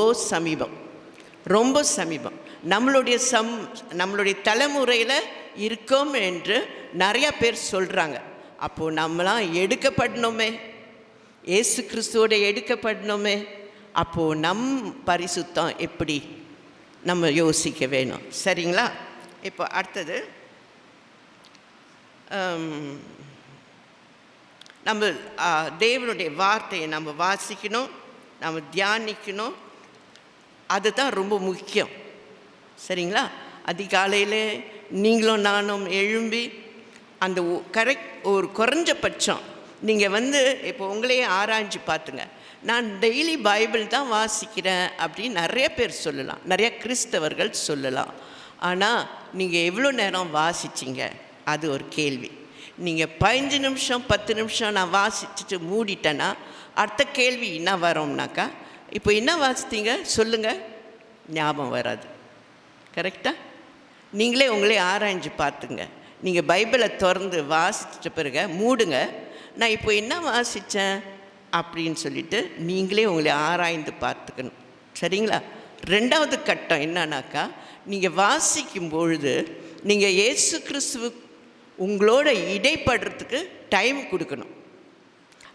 சமீபம். நம்மளுடைய தலைமுறையில் இருக்கோம் என்று நிறையா பேர் சொல்கிறாங்க. அப்போது நம்மளாம் எடுக்கப்படணுமே, இயேசு கிறிஸ்துவோட எடுக்கப்படணுமே. அப்போது பரிசுத்தம் எப்படி நம்ம யோசிக்க வேணும். சரிங்களா? இப்போ அடுத்தது நம்ம தேவனுடைய வார்த்தையை நம்ம வாசிக்கணும், நம்ம தியானிக்கணும். அதுதான் ரொம்ப முக்கியம். சரிங்களா? அதிகாலையில் நீங்களும் நானும் எழும்பி அந்த ஒரு குறைஞ்சபட்சம் நீங்கள் இப்போ உங்களையே ஆராய்ஞ்சு பார்த்துங்க. நான் டெய்லி பைபிள் தான் வாசிக்கிறேன் அப்படின்னு நிறைய பேர் சொல்லலாம், நிறைய கிறிஸ்தவர்கள் சொல்லலாம். ஆனால் நீங்கள் எவ்வளோ நேரம் வாசிச்சிங்க, அது ஒரு கேள்வி. நீங்கள் 15 நிமிஷம் 10 நிமிஷம் நான் வாசிச்சுட்டு மூடிட்டேன்னா அடுத்த கேள்வி என்ன வரோம்னாக்கா, இப்போ என்ன வாசித்தீங்க சொல்லுங்கள், ஞாபகம் வராது. கரெக்டாக? நீங்களே உங்களே ஆராய்ஞ்சு பார்த்துங்க. நீங்கள் பைபிளை திறந்து வாசிச்சிட்ட பிறகு மூடுங்க, நான் இப்போ என்ன வாசித்தேன் அப்படின்னு சொல்லிட்டு நீங்களே உங்களை ஆராய்ந்து பார்த்துக்கணும். சரிங்களா? 2வது கட்டம் என்னன்னாக்கா, நீங்கள் வாசிக்கும் பொழுது நீங்கள் இயேசு கிறிஸ்துவ உங்களோட இடைப்படுறதுக்கு டைம் கொடுக்கணும்.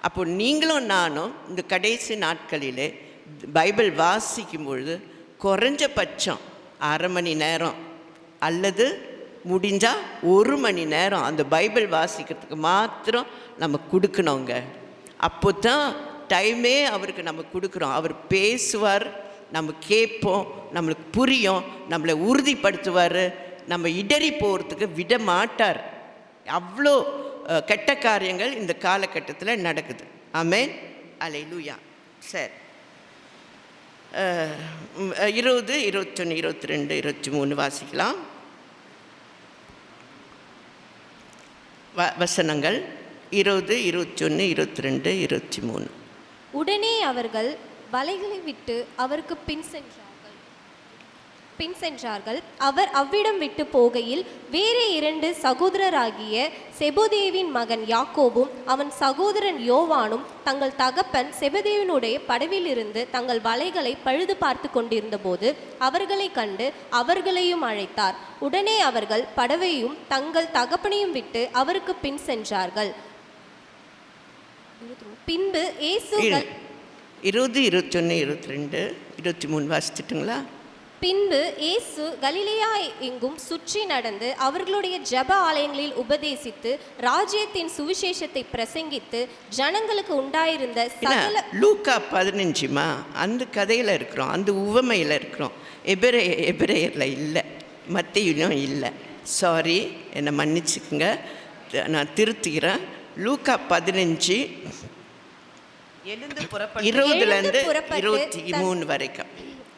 அப்போ நீங்களும் நானும் இந்த கடைசி நாட்களிலே பைபிள் வாசிக்கும் பொழுது குறைஞ்சபட்சம் அரை மணி நேரம் அல்லது முடிஞ்சால் 1 மணி நேரம் அந்த பைபிள் வாசிக்கிறதுக்கு மாத்திரம் நம்ம கொடுக்கணுங்க. அப்போ தான் டைமே அவருக்கு நம்ம கொடுக்குறோம். அவர் பேசுவார், நம்ம கேட்போம், நம்மளுக்கு புரியும், நம்மளை உறுதிப்படுத்துவார், நம்ம இடறி போகிறதுக்கு விட மாட்டார். அவ்வளோ கெட்ட காரியங்கள் இந்த காலகட்டத்தில் நடக்குது. ஆமென், அல்லேலூயா. சரி, 20, 21, 22, 23 வாசிக்கலாம். வசனங்கள் 20, 21, 22, 23. உடனே அவர்கள் வலைகளை விட்டு அவருக்கு பின் சென்றார்கள். அவர் அவ்விடம் விட்டு போகையில் வேறே 2 சகோதரராகிய செபதேவின் மகன் யாக்கோபும் அவன் சகோதரன் யோவானும் தங்கள் தகப்பன் செபதேவினுடைய படவிலிருந்து தங்கள் வலைகளை பழுது பார்த்து கொண்டிருந்த போது அவர்களை கண்டு அவர்களையும் அழைத்தார். உடனே அவர்கள் படவையும் தங்கள் தகப்பனையும் விட்டு அவருக்கு பின் சென்றார்கள். பின்பு இயேசுகள் 20, 21, 22, 23 வாசிச்சுட்டுங்களா? பின்பு இயேசு கலிலேயா எங்கும் சுற்றி நடந்து அவர்களுடைய ஜெப ஆலயங்களில் உபதேசித்து ராஜ்யத்தின் சுவிசேஷத்தை பிரசங்கித்து ஜனங்களுக்கு உண்டாயிருந்த சகல லூக்கா 15 அந்த கதையில் இருக்கிறோம், அந்த உவமையில் இருக்கிறோம். எபிரேயரில் இல்லை, மத்தேயுவிலும் இல்லை. சாரி, என்னை மன்னிச்சுக்குங்க, நான் திருத்துகிறேன். லூக்கா 15 20 23 வரைக்கும்.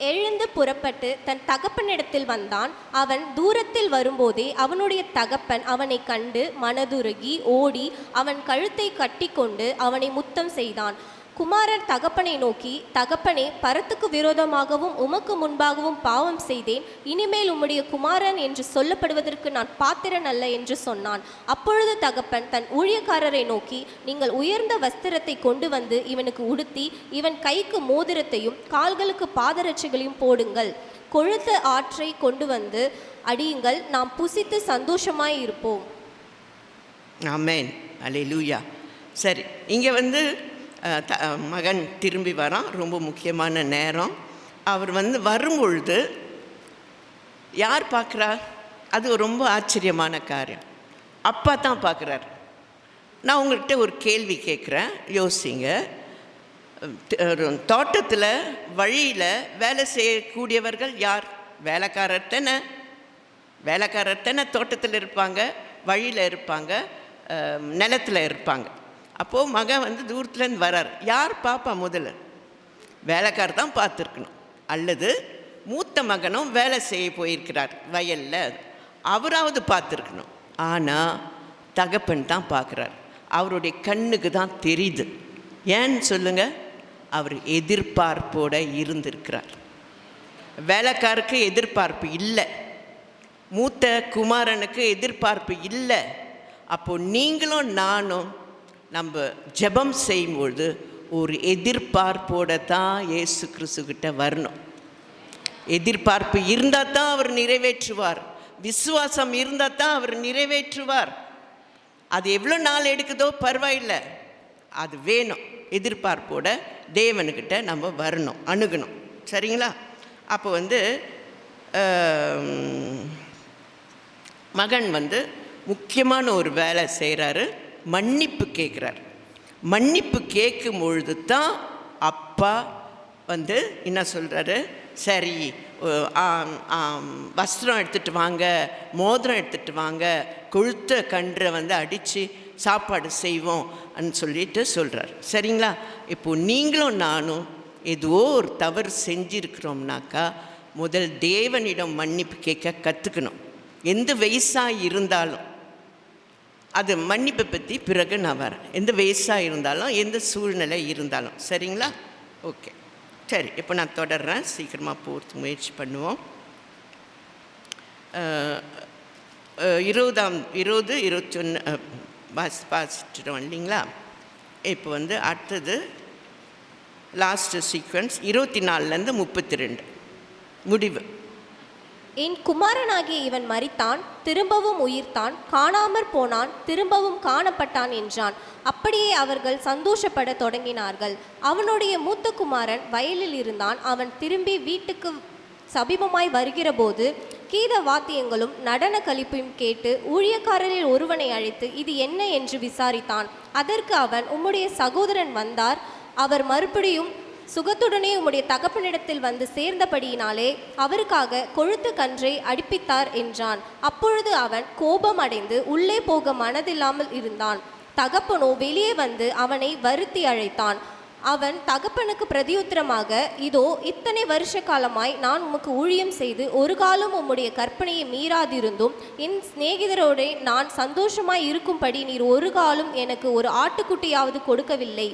எழுந்து புறப்பட்டு தன் தகப்பனிடத்தில் வந்தான். அவன் தூரத்தில் வரும்போதே அவனுடைய தகப்பன் அவனை கண்டு மனதுருகி ஓடி அவன் கழுத்தை கட்டி கொண்டு அவனை முத்தம் செய்தான். குமாரன் தகப்பனை நோக்கி, தகப்பனே, பரத்துக்கு விரோதமாகவும் உமக்கு முன்பாகவும் பாவம் செய்தேன். இனிமேல் உம்முடைய குமாரன் என்று சொல்லப்படுவதற்கு நான் பாத்திரன் அல்ல என்று சொன்னான். அப்பொழுது தகப்பன் தன் ஊழியக்காரரை நோக்கி, நீங்கள் உயர்ந்த வஸ்திரத்தை கொண்டு வந்து இவனுக்கு உடுத்தி இவன் கைக்கு மோதிரத்தையும் கால்களுக்கு பாதரட்சைகளையும் போடுங்கள். கொழுத்த ஆற்றை கொண்டு வந்து அடியுங்கள், நாம் புசித்து சந்தோஷமாய் இருப்போம். ஆமென், அல்லேலூயா. சரி, இங்கே மகன் திரும்பி வரான். ரொம்ப முக்கியமான நேரம். அவர் வரும்பொழுது யார் பார்க்குறார்? அது ரொம்ப ஆச்சரியமான காரியம். அப்பா தான் பார்க்குறார். நான் உங்கள்கிட்ட ஒரு கேள்வி கேட்குறேன், யோசிங்க. தோட்டத்தில் வழியில் வேலை செய்யக்கூடியவர்கள் யார்? வேலைக்காரர் தானே தோட்டத்தில் இருப்பாங்க, வழியில் இருப்பாங்க, நிலத்தில் இருப்பாங்க. அப்போது மகன் வந்து தூரத்துலேருந்து வரார். யார் பாப்பா? முதல்ல வேலைக்காரர் தான் பார்த்துருக்கணும். அல்லது மூத்த மகனும் வேலை செய்ய போயிருக்கிறார் வயலில், அவராவது பார்த்துருக்கணும். ஆனால் தகப்பன் தான் பார்க்குறார். அவருடைய கண்ணுக்கு தான் தெரியுது. ஏன்னு சொல்லுங்கள்? அவர் எதிர்பார்ப்போட இருந்திருக்கிறார். வேலைக்காருக்கு எதிர்பார்ப்பு இல்லை, மூத்த குமாரனுக்கு எதிர்பார்ப்பு இல்லை. அப்போது நீங்களும் நானும் நம்ம ஜெபம் செய்யும்பொழுது ஒரு எதிர்பார்ப்போட தான் இயேசு கிறிஸ்துக்கிட்ட வரணும். எதிர்பார்ப்பு இருந்தால் தான் அவர் நிறைவேற்றுவார். விசுவாசம் இருந்தால் தான் அவர் நிறைவேற்றுவார். அது எவ்வளோ நாள் எடுக்குதோ பரவாயில்லை, அது வேணும். எதிர்பார்ப்போட தேவனுக்கிட்ட நம்ம வரணும், அணுகணும். சரிங்களா? அப்போ வந்து மகன் வந்து முக்கியமான ஒரு வேலை செய்கிறாரு, மன்னிப்பு கேட்குறார். மன்னிப்பு கேட்கும் பொழுது தான் அப்பா வந்து என்ன சொல்கிறாரு? சரி, வஸ்திரம் எடுத்துகிட்டு வாங்க, மோதிரம் எடுத்துகிட்டு வாங்க, கொழுத்த கன்றை வந்து அடித்து சாப்பாடு செய்வோம் சொல்லிட்டு சொல்கிறார். சரிங்களா? இப்போது நீங்களும் நானும் ஏதோ ஒரு தவறு செஞ்சுருக்கிறோம்னாக்கா முதல் தேவனிடம் மன்னிப்பு கேட்க கற்றுக்கணும். எந்த வயசாக இருந்தாலும், அது மன்னிப்பை பற்றி பிறகு நான் வரேன். எந்த வயசாக இருந்தாலும், எந்த சூழ்நிலை இருந்தாலும். சரிங்களா? ஓகே, சரி. இப்போ நான் தொடர்றேன், சீக்கிரமாக போகிறதுக்கு முயற்சி பண்ணுவோம். 20-21 வாசிச்சிட்டோம் இல்லைங்களா? இப்போ வந்து அடுத்தது லாஸ்ட்டு சீக்வன்ஸ் 24லேருந்து 32 முடிவு. என் குமாரனாகிய இவன் மரித்தான், திரும்பவும் உயிர்த்தான், காணாமற் போனான், திரும்பவும் காணப்பட்டான் என்றான். அப்படியே அவர்கள் சந்தோஷப்பட தொடங்கினார்கள். அவனுடைய மூத்த குமாரன் வயலில் இருந்தான். அவன் திரும்பி வீட்டுக்கு சமீபமாய் வருகிறபோது கீத வாத்தியங்களும் நடன களிப்பையும் கேட்டு ஊழியக்காரரில் ஒருவனை அழைத்து இது என்ன என்று விசாரித்தான். அதற்கு அவன், உம்முடைய சகோதரன் வந்தார், அவர் மறுபடியும் சுகத்துடனே உம்முடைய தகப்பனிடத்தில் வந்து சேர்ந்தபடியினாலே அவருக்காக கொழுத்த கன்றை அடிப்பித்தார் என்றான். அப்பொழுது அவன் கோபம் அடைந்து உள்ளே போக மனதில்லாமல் இருந்தான். தகப்பனோ வெளியே வந்து அவனை வருத்தி அழைத்தான். அவன் தகப்பனுக்கு பிரதியுத்தரமாக, இதோ இத்தனை வருஷ காலமாய் நான் உமக்கு ஊழியம் செய்து ஒரு காலம் உம்முடைய கற்பனையை மீறாதிருந்தும் என் சிநேகிதரோட நான் சந்தோஷமாய் இருக்கும்படி நீர் ஒரு காலம் எனக்கு ஒரு ஆட்டுக்குட்டியாவது கொடுக்கவில்லை.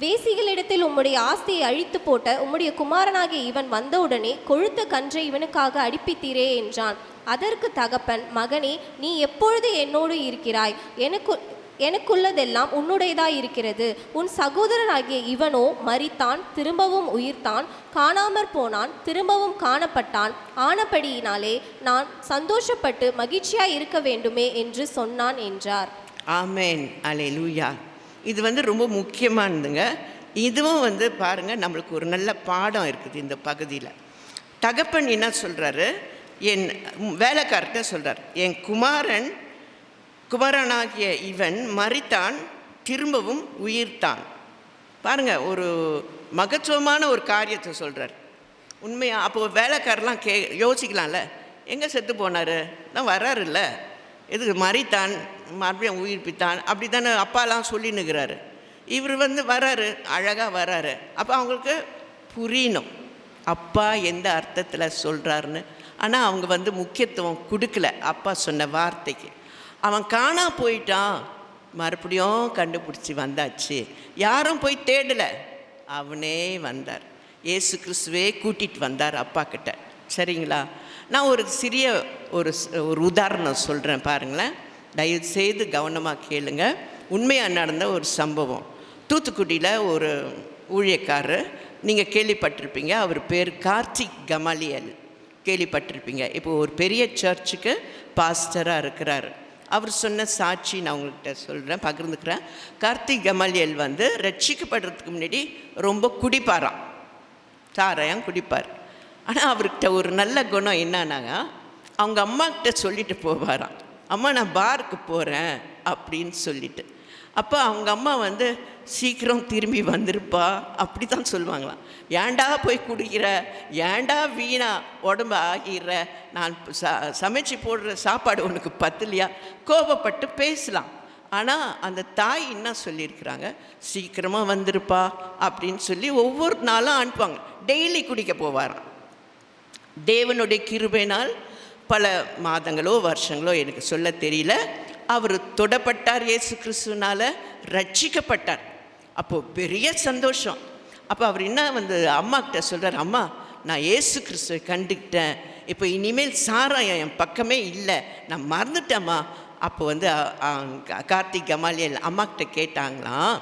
வேசிகளிடத்தில் உம்முடைய ஆஸ்தியை அழித்து போட்ட உம்முடைய குமாரனாகிய இவன் வந்தவுடனே கொழுத்த கன்றை இவனுக்காக அடிப்பித்தீரே என்றான். அதற்கு தகப்பன், மகனே, நீ எப்பொழுது என்னோடு இருக்கிறாய்? எனக்குள்ளதெல்லாம் உன்னுடையதாய் இருக்கிறது. உன் சகோதரனாகிய இவனோ மரித்தான், திரும்பவும் உயிர்த்தான், காணாமற் போனான், திரும்பவும் காணப்பட்டான். ஆனபடியினாலே நான் சந்தோஷப்பட்டு மகிழ்ச்சியாய் இருக்க வேண்டுமே என்று சொன்னான் என்றார். ஆமேன், அல்லேலூயா. இது வந்து ரொம்ப முக்கியமானதுங்க. இதுவும் வந்து பாருங்கள், நம்மளுக்கு ஒரு நல்ல பாடம் இருக்குது இந்த பகுதியில். தகப்பன் என்ன சொல்கிறாரு? என் வேலைக்கார்ட்ட சொல்கிறார், என் குமாரனாகிய இவன் மரித்தான், திரும்பவும் உயிர்த்தான். பாருங்கள், ஒரு மகத்துவமான ஒரு காரியத்தை சொல்கிறார். உண்மையாக அப்போது வேலைக்காரெலாம் யோசிக்கலாம்ல, எங்கே செத்து போனார்? தான் வராருல்ல, எதுக்கு மரித்தான் மறுபடியும் உயிர்ப்பித்தான் அப்படி தானே அப்பாலாம் சொல்லின்னுக்கிறாரு. இவர் வந்து வராரு, அழகாக வராரு. அப்போ அவங்களுக்கு புரியணும் அப்பா எந்த அர்த்தத்தில் சொல்கிறாருன்னு. ஆனால் அவங்க வந்து முக்கியத்துவம் கொடுக்கல அப்பா சொன்ன வார்த்தைக்கு. அவன் காணா போயிட்டான், மறுபடியும் கண்டுபிடிச்சி வந்தாச்சு. யாரும் போய் தேடலை, அவனே வந்தார். இயேசு கிறிஸ்துவே கூட்டிகிட்டு வந்தார் அப்பா கிட்ட. சரிங்களா? நான் ஒரு சிறிய ஒரு உதாரணம் சொல்கிறேன், பாருங்களேன். தயவுசெய்து கவனமாக கேளுங்க. உண்மையாக நடந்த ஒரு சம்பவம். தூத்துக்குடியில் ஒரு ஊழியக்காரர், நீங்கள் கேள்விப்பட்டிருப்பீங்க, அவர் பேர் கார்த்திக் கமாலியல், கேள்விப்பட்டிருப்பீங்க. இப்போ ஒரு பெரிய சர்ச்சுக்கு பாஸ்டராக இருக்கிறார். அவர் சொன்ன சாட்சி நான் உங்கள்கிட்ட சொல்கிறேன், பகிர்ந்துக்கிறேன். கார்த்திக் கமாலியல் வந்து ரட்சிக்கப்படுறதுக்கு முன்னாடி ரொம்ப குடிப்பாராம், சாராயம் குடிப்பார். ஆனால் அவர்கிட்ட ஒரு நல்ல குணம் என்னன்னாங்க, அவங்க அம்மாக்கிட்ட சொல்லிட்டு போவாராம், அம்மா நான் பாருக்கு போகிறேன் அப்படின்னு சொல்லிட்டு. அப்போ அவங்க அம்மா வந்து சீக்கிரம் திரும்பி வந்திருப்பா அப்படி தான் சொல்லுவாங்களாம். ஏன்டா போய் குடிக்கிற, ஏன்டா வீணா உடம்பு ஆகிற, நான் சமைச்சு போடுற சாப்பாடு உனக்கு பத்தலையா, கோபப்பட்டு பேசலாம். ஆனால் அந்த தாய் என்ன சொல்லியிருக்கிறாங்க, சீக்கிரமாக வந்திருப்பா அப்படின்னு சொல்லி ஒவ்வொரு நாளும் அனுப்புவாங்க. டெய்லி குடிக்க போவாராம். தேவனுடைய கிருபையினால் பல மாதங்களோ வருஷங்களோ எனக்கு சொல்ல தெரியல, அவர் தொடப்பட்டார், இயேசு கிறிஸ்துவினால் ரட்சிக்கப்பட்டார். அப்போது பெரிய சந்தோஷம். அப்போ அவர் என்ன வந்து அம்மாக்கிட்ட சொல்கிறார், அம்மா நான் இயேசு கிறிஸ்துவை கண்டுக்கிட்டேன், இப்போ இனிமேல் சாராயம் என் பக்கமே இல்லை, நான் மறந்துட்டேம்மா. அப்போ வந்து கார்த்திக் கமாலியல் அம்மாக்கிட்ட கேட்டாங்களாம்,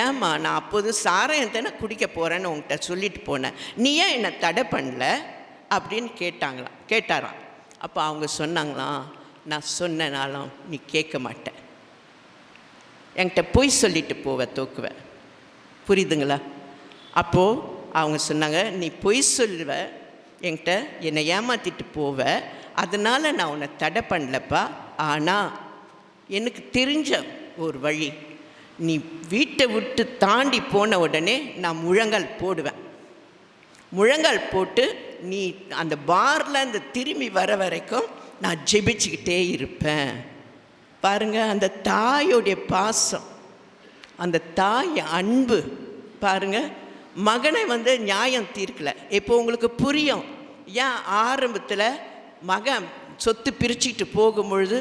ஏம்மா நான் அப்போது சாராயம் தானே குடிக்க போகிறேன்னு உங்கள்கிட்ட சொல்லிட்டு போனேன், நீ ஏன் என்னை தடை பண்ணல அப்படின்னு கேட்டாராம். அப்போ அவங்க சொன்னாங்களாம், நான் சொன்னனாலும் நீ கேட்க மாட்டேன், என்கிட்ட பொய் சொல்லிட்டு போவேன், தோக்குவேன். புரியுதுங்களா? அப்போது அவங்க சொன்னாங்க, நீ பொய் சொல்லுவ, என்கிட்ட என்னை ஏமாற்றிட்டு போவ, அதனால் நான் உன்னை தடை பண்ணலப்பா. ஆனால் எனக்கு தெரிஞ்ச ஒரு வழி, நீ வீட்டை விட்டு தாண்டி போன உடனே நான் முழங்கால் போடுவேன், முழங்கால் போட்டு நீ அந்த பாரில் அந்த திரும்பி வர வரைக்கும் நான் ஜெபிச்சுக்கிட்டே இருப்பேன். பாருங்கள், அந்த தாயோடைய பாசம், அந்த தாய் அன்பு பாருங்கள். மகனை வந்து நியாயம் தீர்க்கலை. இப்போ உங்களுக்கு புரியும் ஏன் ஆரம்பத்தில் மகன் சொத்து பிரிச்சுக்கிட்டு போகும்பொழுது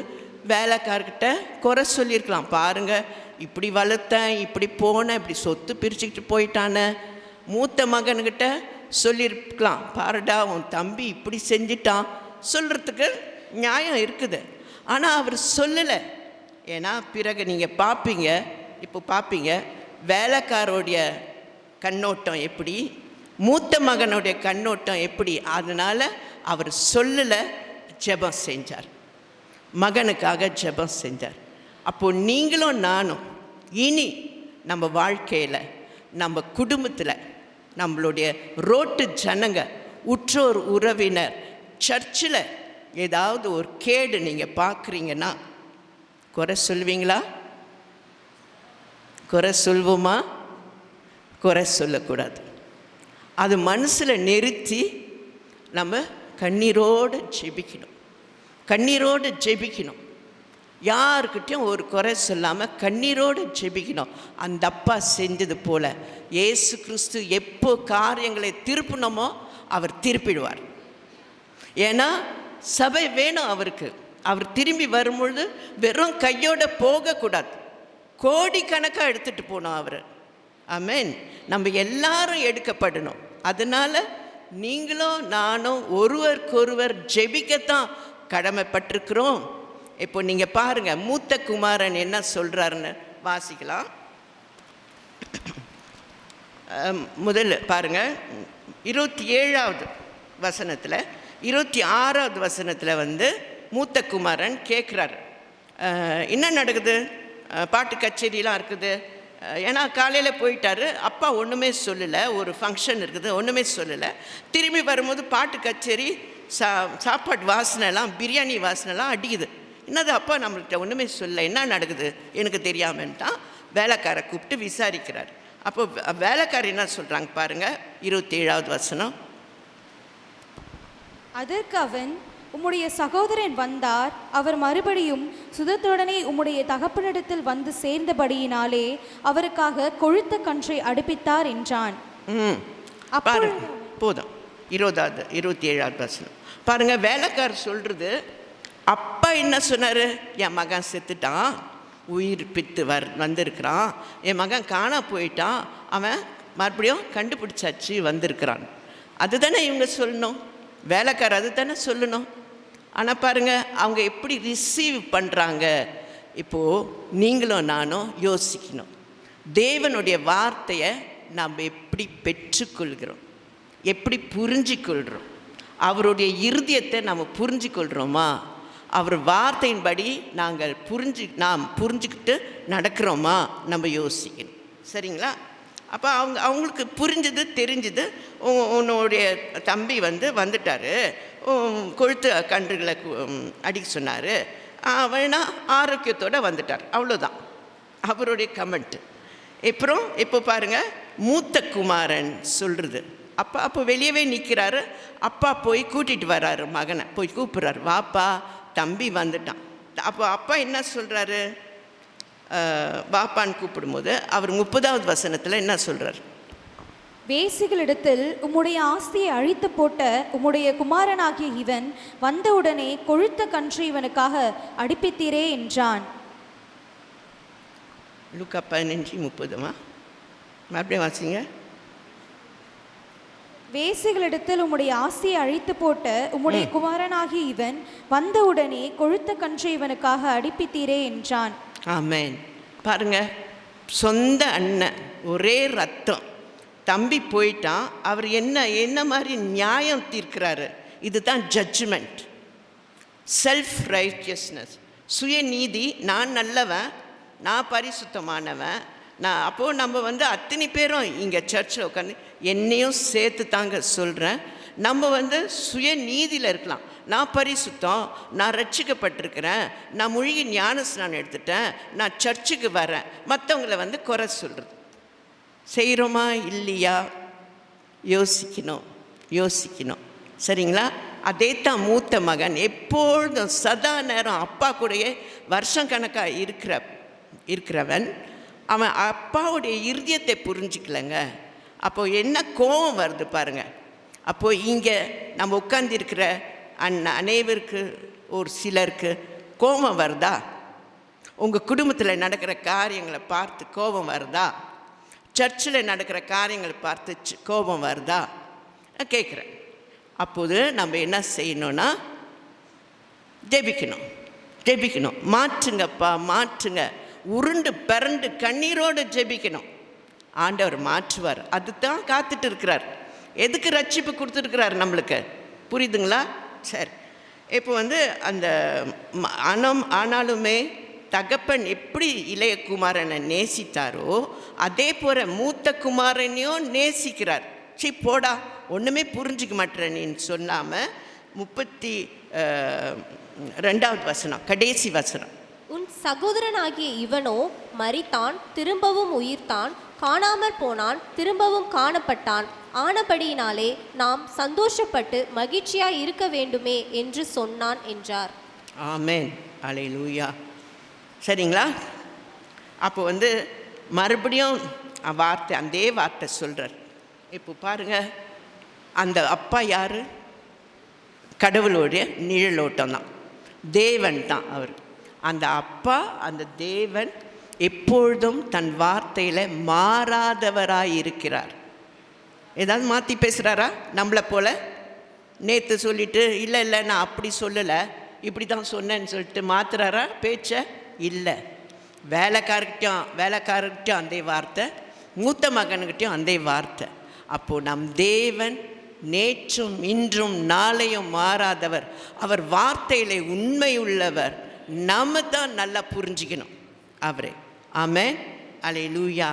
வேலைக்காரர்கிட்ட குறை சொல்லியிருக்கலாம். பாருங்கள், இப்படி வளர்த்தேன், இப்படி போனேன், இப்படி சொத்து பிரிச்சுக்கிட்டு போயிட்டானே. மூத்த மகன்கிட்ட சொல்லியிருக்கலாம், பாருடா உன் தம்பி இப்படி செஞ்சிட்டான், சொல்கிறதுக்கு நியாயம் இருக்குது. ஆனால் அவர் சொல்லலை. ஏன்னா பிறகு நீங்கள் பார்ப்பீங்க, இப்போ பார்ப்பீங்க வேலைக்காரோடைய கண்ணோட்டம் எப்படி, மூத்த மகனுடைய கண்ணோட்டம் எப்படி. அதனால் அவர் சொல்லலை, ஜெபம் செஞ்சார், மகனுக்காக ஜெபம் செஞ்சார். அப்போது நீங்களும் நானும் இனி நம்ம வாழ்க்கையில், நம்ம குடும்பத்தில், நம்மளுடைய ரோட்டு ஜனங்க, உற்றோர் உறவினர், சர்ச்சில் ஏதாவது ஒரு கேடு நீங்கள் பார்க்குறீங்கன்னா குறை சொல்வீங்களா? குறை சொல்வோமா? குறை சொல்லக்கூடாது. அது மனசில் நிறுத்தி நம்ம கண்ணீரோடு ஜெபிக்கணும், கண்ணீரோடு ஜெபிக்கணும். யாருக்கிட்டையும் ஒரு குறை சொல்லாமல் கண்ணீரோடு ஜெபிக்கணும். அந்த அப்பா செஞ்சது போல் இயேசு கிறிஸ்து எப்போ காரியங்களை திருப்பினமோ அவர் திருப்பிடுவார். ஏன்னா சபை வேணும் அவருக்கு. அவர் திரும்பி வரும்பொழுது வெறும் கையோடு போகக்கூடாது, கோடிக்கணக்காக எடுத்துகிட்டு போகணும் அவர். ஆமென். நம்ம எல்லாரும் எடுக்கப்படணும். அதனால் நீங்களும் நானும் ஒருவருக்கொருவர் ஜெபிக்கத்தான் கடமைப்பட்டிருக்கிறோம். இப்போ நீங்கள் பாருங்கள், மூத்த குமாரன் என்ன சொல்கிறாருன்னு வாசிக்கலாம். முதல்ல பாருங்கள், 27வது வசனத்தில், 26வது வசனத்தில் வந்து மூத்த குமாரன் கேட்குறாரு, என்ன நடக்குது, பாட்டு கச்சேரிலாம் இருக்குது. ஏன்னா காலையில் போயிட்டாரு, அப்பா ஒன்றுமே சொல்லலை, ஒரு ஃபங்க்ஷன் இருக்குது, ஒன்றுமே சொல்லலை. திரும்பி வரும்போது பாட்டு கச்சேரி, சாப்பாடு வாசனைலாம், பிரியாணி வாசனைலாம் அடிக்குது. என்னது அப்பா நம்மள்கிட்ட ஒன்றுமே சொல்லலை, என்ன நடக்குது எனக்கு தெரியாமன்ட்டான். வேலைக்காரை கூப்பிட்டு விசாரிக்கிறார். அப்போ வேலைக்காரர் என்ன சொல்கிறாங்க பாருங்கள், 27வது வசனம். அதற்கு அவன், உம்முடைய சகோதரன் வந்தார், அவர் மறுபடியும் சுதத்துடனே உம்முடைய தகப்பனிடத்தில் வந்து சேர்ந்தபடியினாலே அவருக்காக கொழுத்த கன்றை அடுப்பித்தார் என்றான். பாருங்க, போதும். 27வது வசனம் பாருங்க. வேலைக்காரர் சொல்றது, அப்பா என்ன சொன்னார், என் மகன் செத்துட்டான், உயிர் பித்து வந்திருக்கிறான், என் மகன் காணா போயிட்டான், அவன் மறுபடியும் கண்டுபிடிச்சாச்சு வந்திருக்கிறான். அதுதானே இவங்க சொல்லணும், வேலைக்காரர் அது தானே சொல்லணும். ஆனால் பாருங்கள் அவங்க எப்படி ரிசீவ் பண்ணுறாங்க. இப்போது நீங்களும் நானும் யோசிக்கணும், தேவனுடைய வார்த்தையை நாம் எப்படி பெற்றுக்கொள்கிறோம், எப்படி புரிஞ்சிக்கொள்கிறோம், அவருடைய இருதயத்தை நாம் புரிஞ்சிக்கொள்கிறோமா, அவர் வார்த்தையின்படி நாம் புரிஞ்சுக்கிட்டு நடக்கிறோமா, நம்ம யோசிக்கணும். சரிங்களா? அப்போ அவங்களுக்கு புரிஞ்சுது, தெரிஞ்சுது, உன்னுடைய தம்பி வந்துட்டார், கொழுத்து கன்றுகளை அடிக்க சொன்னார், அவனா ஆரோக்கியத்தோடு வந்துட்டார், அவ்வளோதான். அவருடைய கமெண்ட். அப்புறம் இப்போ பாருங்கள், மூத்த குமாரன் சொல்கிறது. அப்போ வெளியவே நிற்கிறாரு. அப்பா போய் கூட்டிகிட்டு வர்றாரு மகனை, போய் கூப்பிட்றாரு, வாப்பா தம்பி வந்துட்டான். அப்போ அப்பா என்ன சொல்கிறாரு? வாப்பான்னு கூப்பிடும்போது அவர் 30வது வசனத்தில் என்ன சொல்கிறார்? வேசிகளிடத்தில் உம்முடைய ஆஸ்தியை அழித்து போட்ட உம்முடைய குமாரனாகிய இவன் வந்தவுடனே கொழுத்த கன்று இவனுக்காக அடிப்பித்தீரே என்றான். லூக்கா 15:30. மறுபடியும் வாசிங்க. வேசிகளிடத்தில் உம்முடைய ஆஸ்தியை அழித்து போட்ட உம்முடைய குமாரனாகிய இவன் வந்தவுடனே கொழுத்த கன்று இவனுக்காக அடிப்பித்தீரே என்றான். ஆமென். பாருங்க, சொந்த அண்ணன், ஒரே ரத்தம், தம்பி போயிட்டான். அவர் என்ன மாதிரி நியாயம் தீர்க்கிறாரு? இதுதான் ஜட்ஜ்மெண்ட். Self righteousness, சுயநீதி. நான் நல்லவன், நான் பரிசுத்தமானவன், நான். அப்போது நம்ம அத்தனை பேரும் இங்கே சர்ச்சில் உட்காந்து என்னையும் சேர்த்து தாங்க சொல்கிறேன். நம்ம சுயநீதியில் இருக்கலாம். நான் பரிசுத்தம், நான் ரட்சிக்கப்பட்டிருக்கிறேன், நான் மூழ்கி ஞானஸ்நானம் எடுத்துட்டேன், நான் சர்ச்சுக்கு வரேன், மற்றவங்கள குறை சொல்கிறது. செய்கிறோமா இல்லையா? யோசிக்கணும். சரிங்களா? அதே தான் மூத்த மகன். எப்பொழுதும் சதா நேரம் அப்பா கூடயே வருஷம் கணக்காக இருக்கிறவன். அவன் அப்பாவுடைய இருதயத்தை புரிஞ்சிக்கலங்க. அப்போது என்ன கோபம் வருது பாருங்கள். அப்போது இங்கே நம்ம உட்கார்ந்திருக்கிற அனைவருக்கு, ஒரு சிலருக்கு கோபம் வருதா? உங்கள் குடும்பத்தில் நடக்கிற காரியங்களை பார்த்து கோபம் வருதா? சர்ச்சில் நடக்கிற காரியங்களை பார்த்து கோபம் வருதா? கேட்குறேன். அப்போது நம்ம என்ன செய்யணும்னா ஜெபிக்கணும். மாற்றுங்கப்பா, மாற்றுங்க. உருண்டு பிறண்டு கண்ணீரோடு ஜெபிக்கணும். ஆண்டவர் மாற்றுவார். அதுதான் காத்துட்டு இருக்கிறார். எதுக்கு ரட்சிப்பு கொடுத்துருக்கிறார் நம்மளுக்கு? புரியுதுங்களா? சரி. இப்போ அந்த ஆனாலுமே தகப்பன் எப்படி இளைய குமாரனை நேசித்தாரோ அதே போல் மூத்த குமாரனையும் நேசிக்கிறார். போடா, ஒன்றுமே புரிஞ்சிக்க மாட்டேன் நீன்னு சொல்லாமல் 32வது வசனம், கடைசி வசனம். உன் சகோதரனாகிய இவனோ மரித்தான், திரும்பவும் உயிர்த்தான், காணாமற் போனான், திரும்பவும் காணப்பட்டான். ஆனபடியினாலே நாம் சந்தோஷப்பட்டு மகிழ்ச்சியாய் இருக்க வேண்டுமே என்று சொன்னான் என்றார். ஆமென். அல்லேலூயா. சரிங்களா? அப்போ மறுபடியும் அதே வார்த்தை சொல்கிறார். இப்போ பாருங்கள், அந்த அப்பா யார்? கடவுளுடைய நிழலோட்டம் தான், தேவன் தான் அவர். அந்த அப்பா, அந்த தேவன் எப்பொழுதும் தன் வார்த்தையில் மாறாதவராக இருக்கிறார். ஏதாவது மாற்றி பேசுகிறாரா? நம்மளை போல் நேற்று சொல்லிவிட்டு இல்லை நான் அப்படி சொல்லலை, இப்படி தான் சொன்னேன்னு சொல்லிட்டு மாற்றுறாரா பேச்சை? இல்லை. வேலைக்காரர்கிட்டையும் அந்த வார்த்தை, மூத்த மகன்கிட்டையும் அந்த வார்த்தை. அப்போது நம் தேவன் நேற்றும் இன்றும் நாளையும் மாறாதவர். அவர் வார்த்தையிலே உண்மை உள்ளவர். நம்ம தான் நல்லா புரிஞ்சிக்கணும் அவரே. ஆமென். அல்லேலூயா.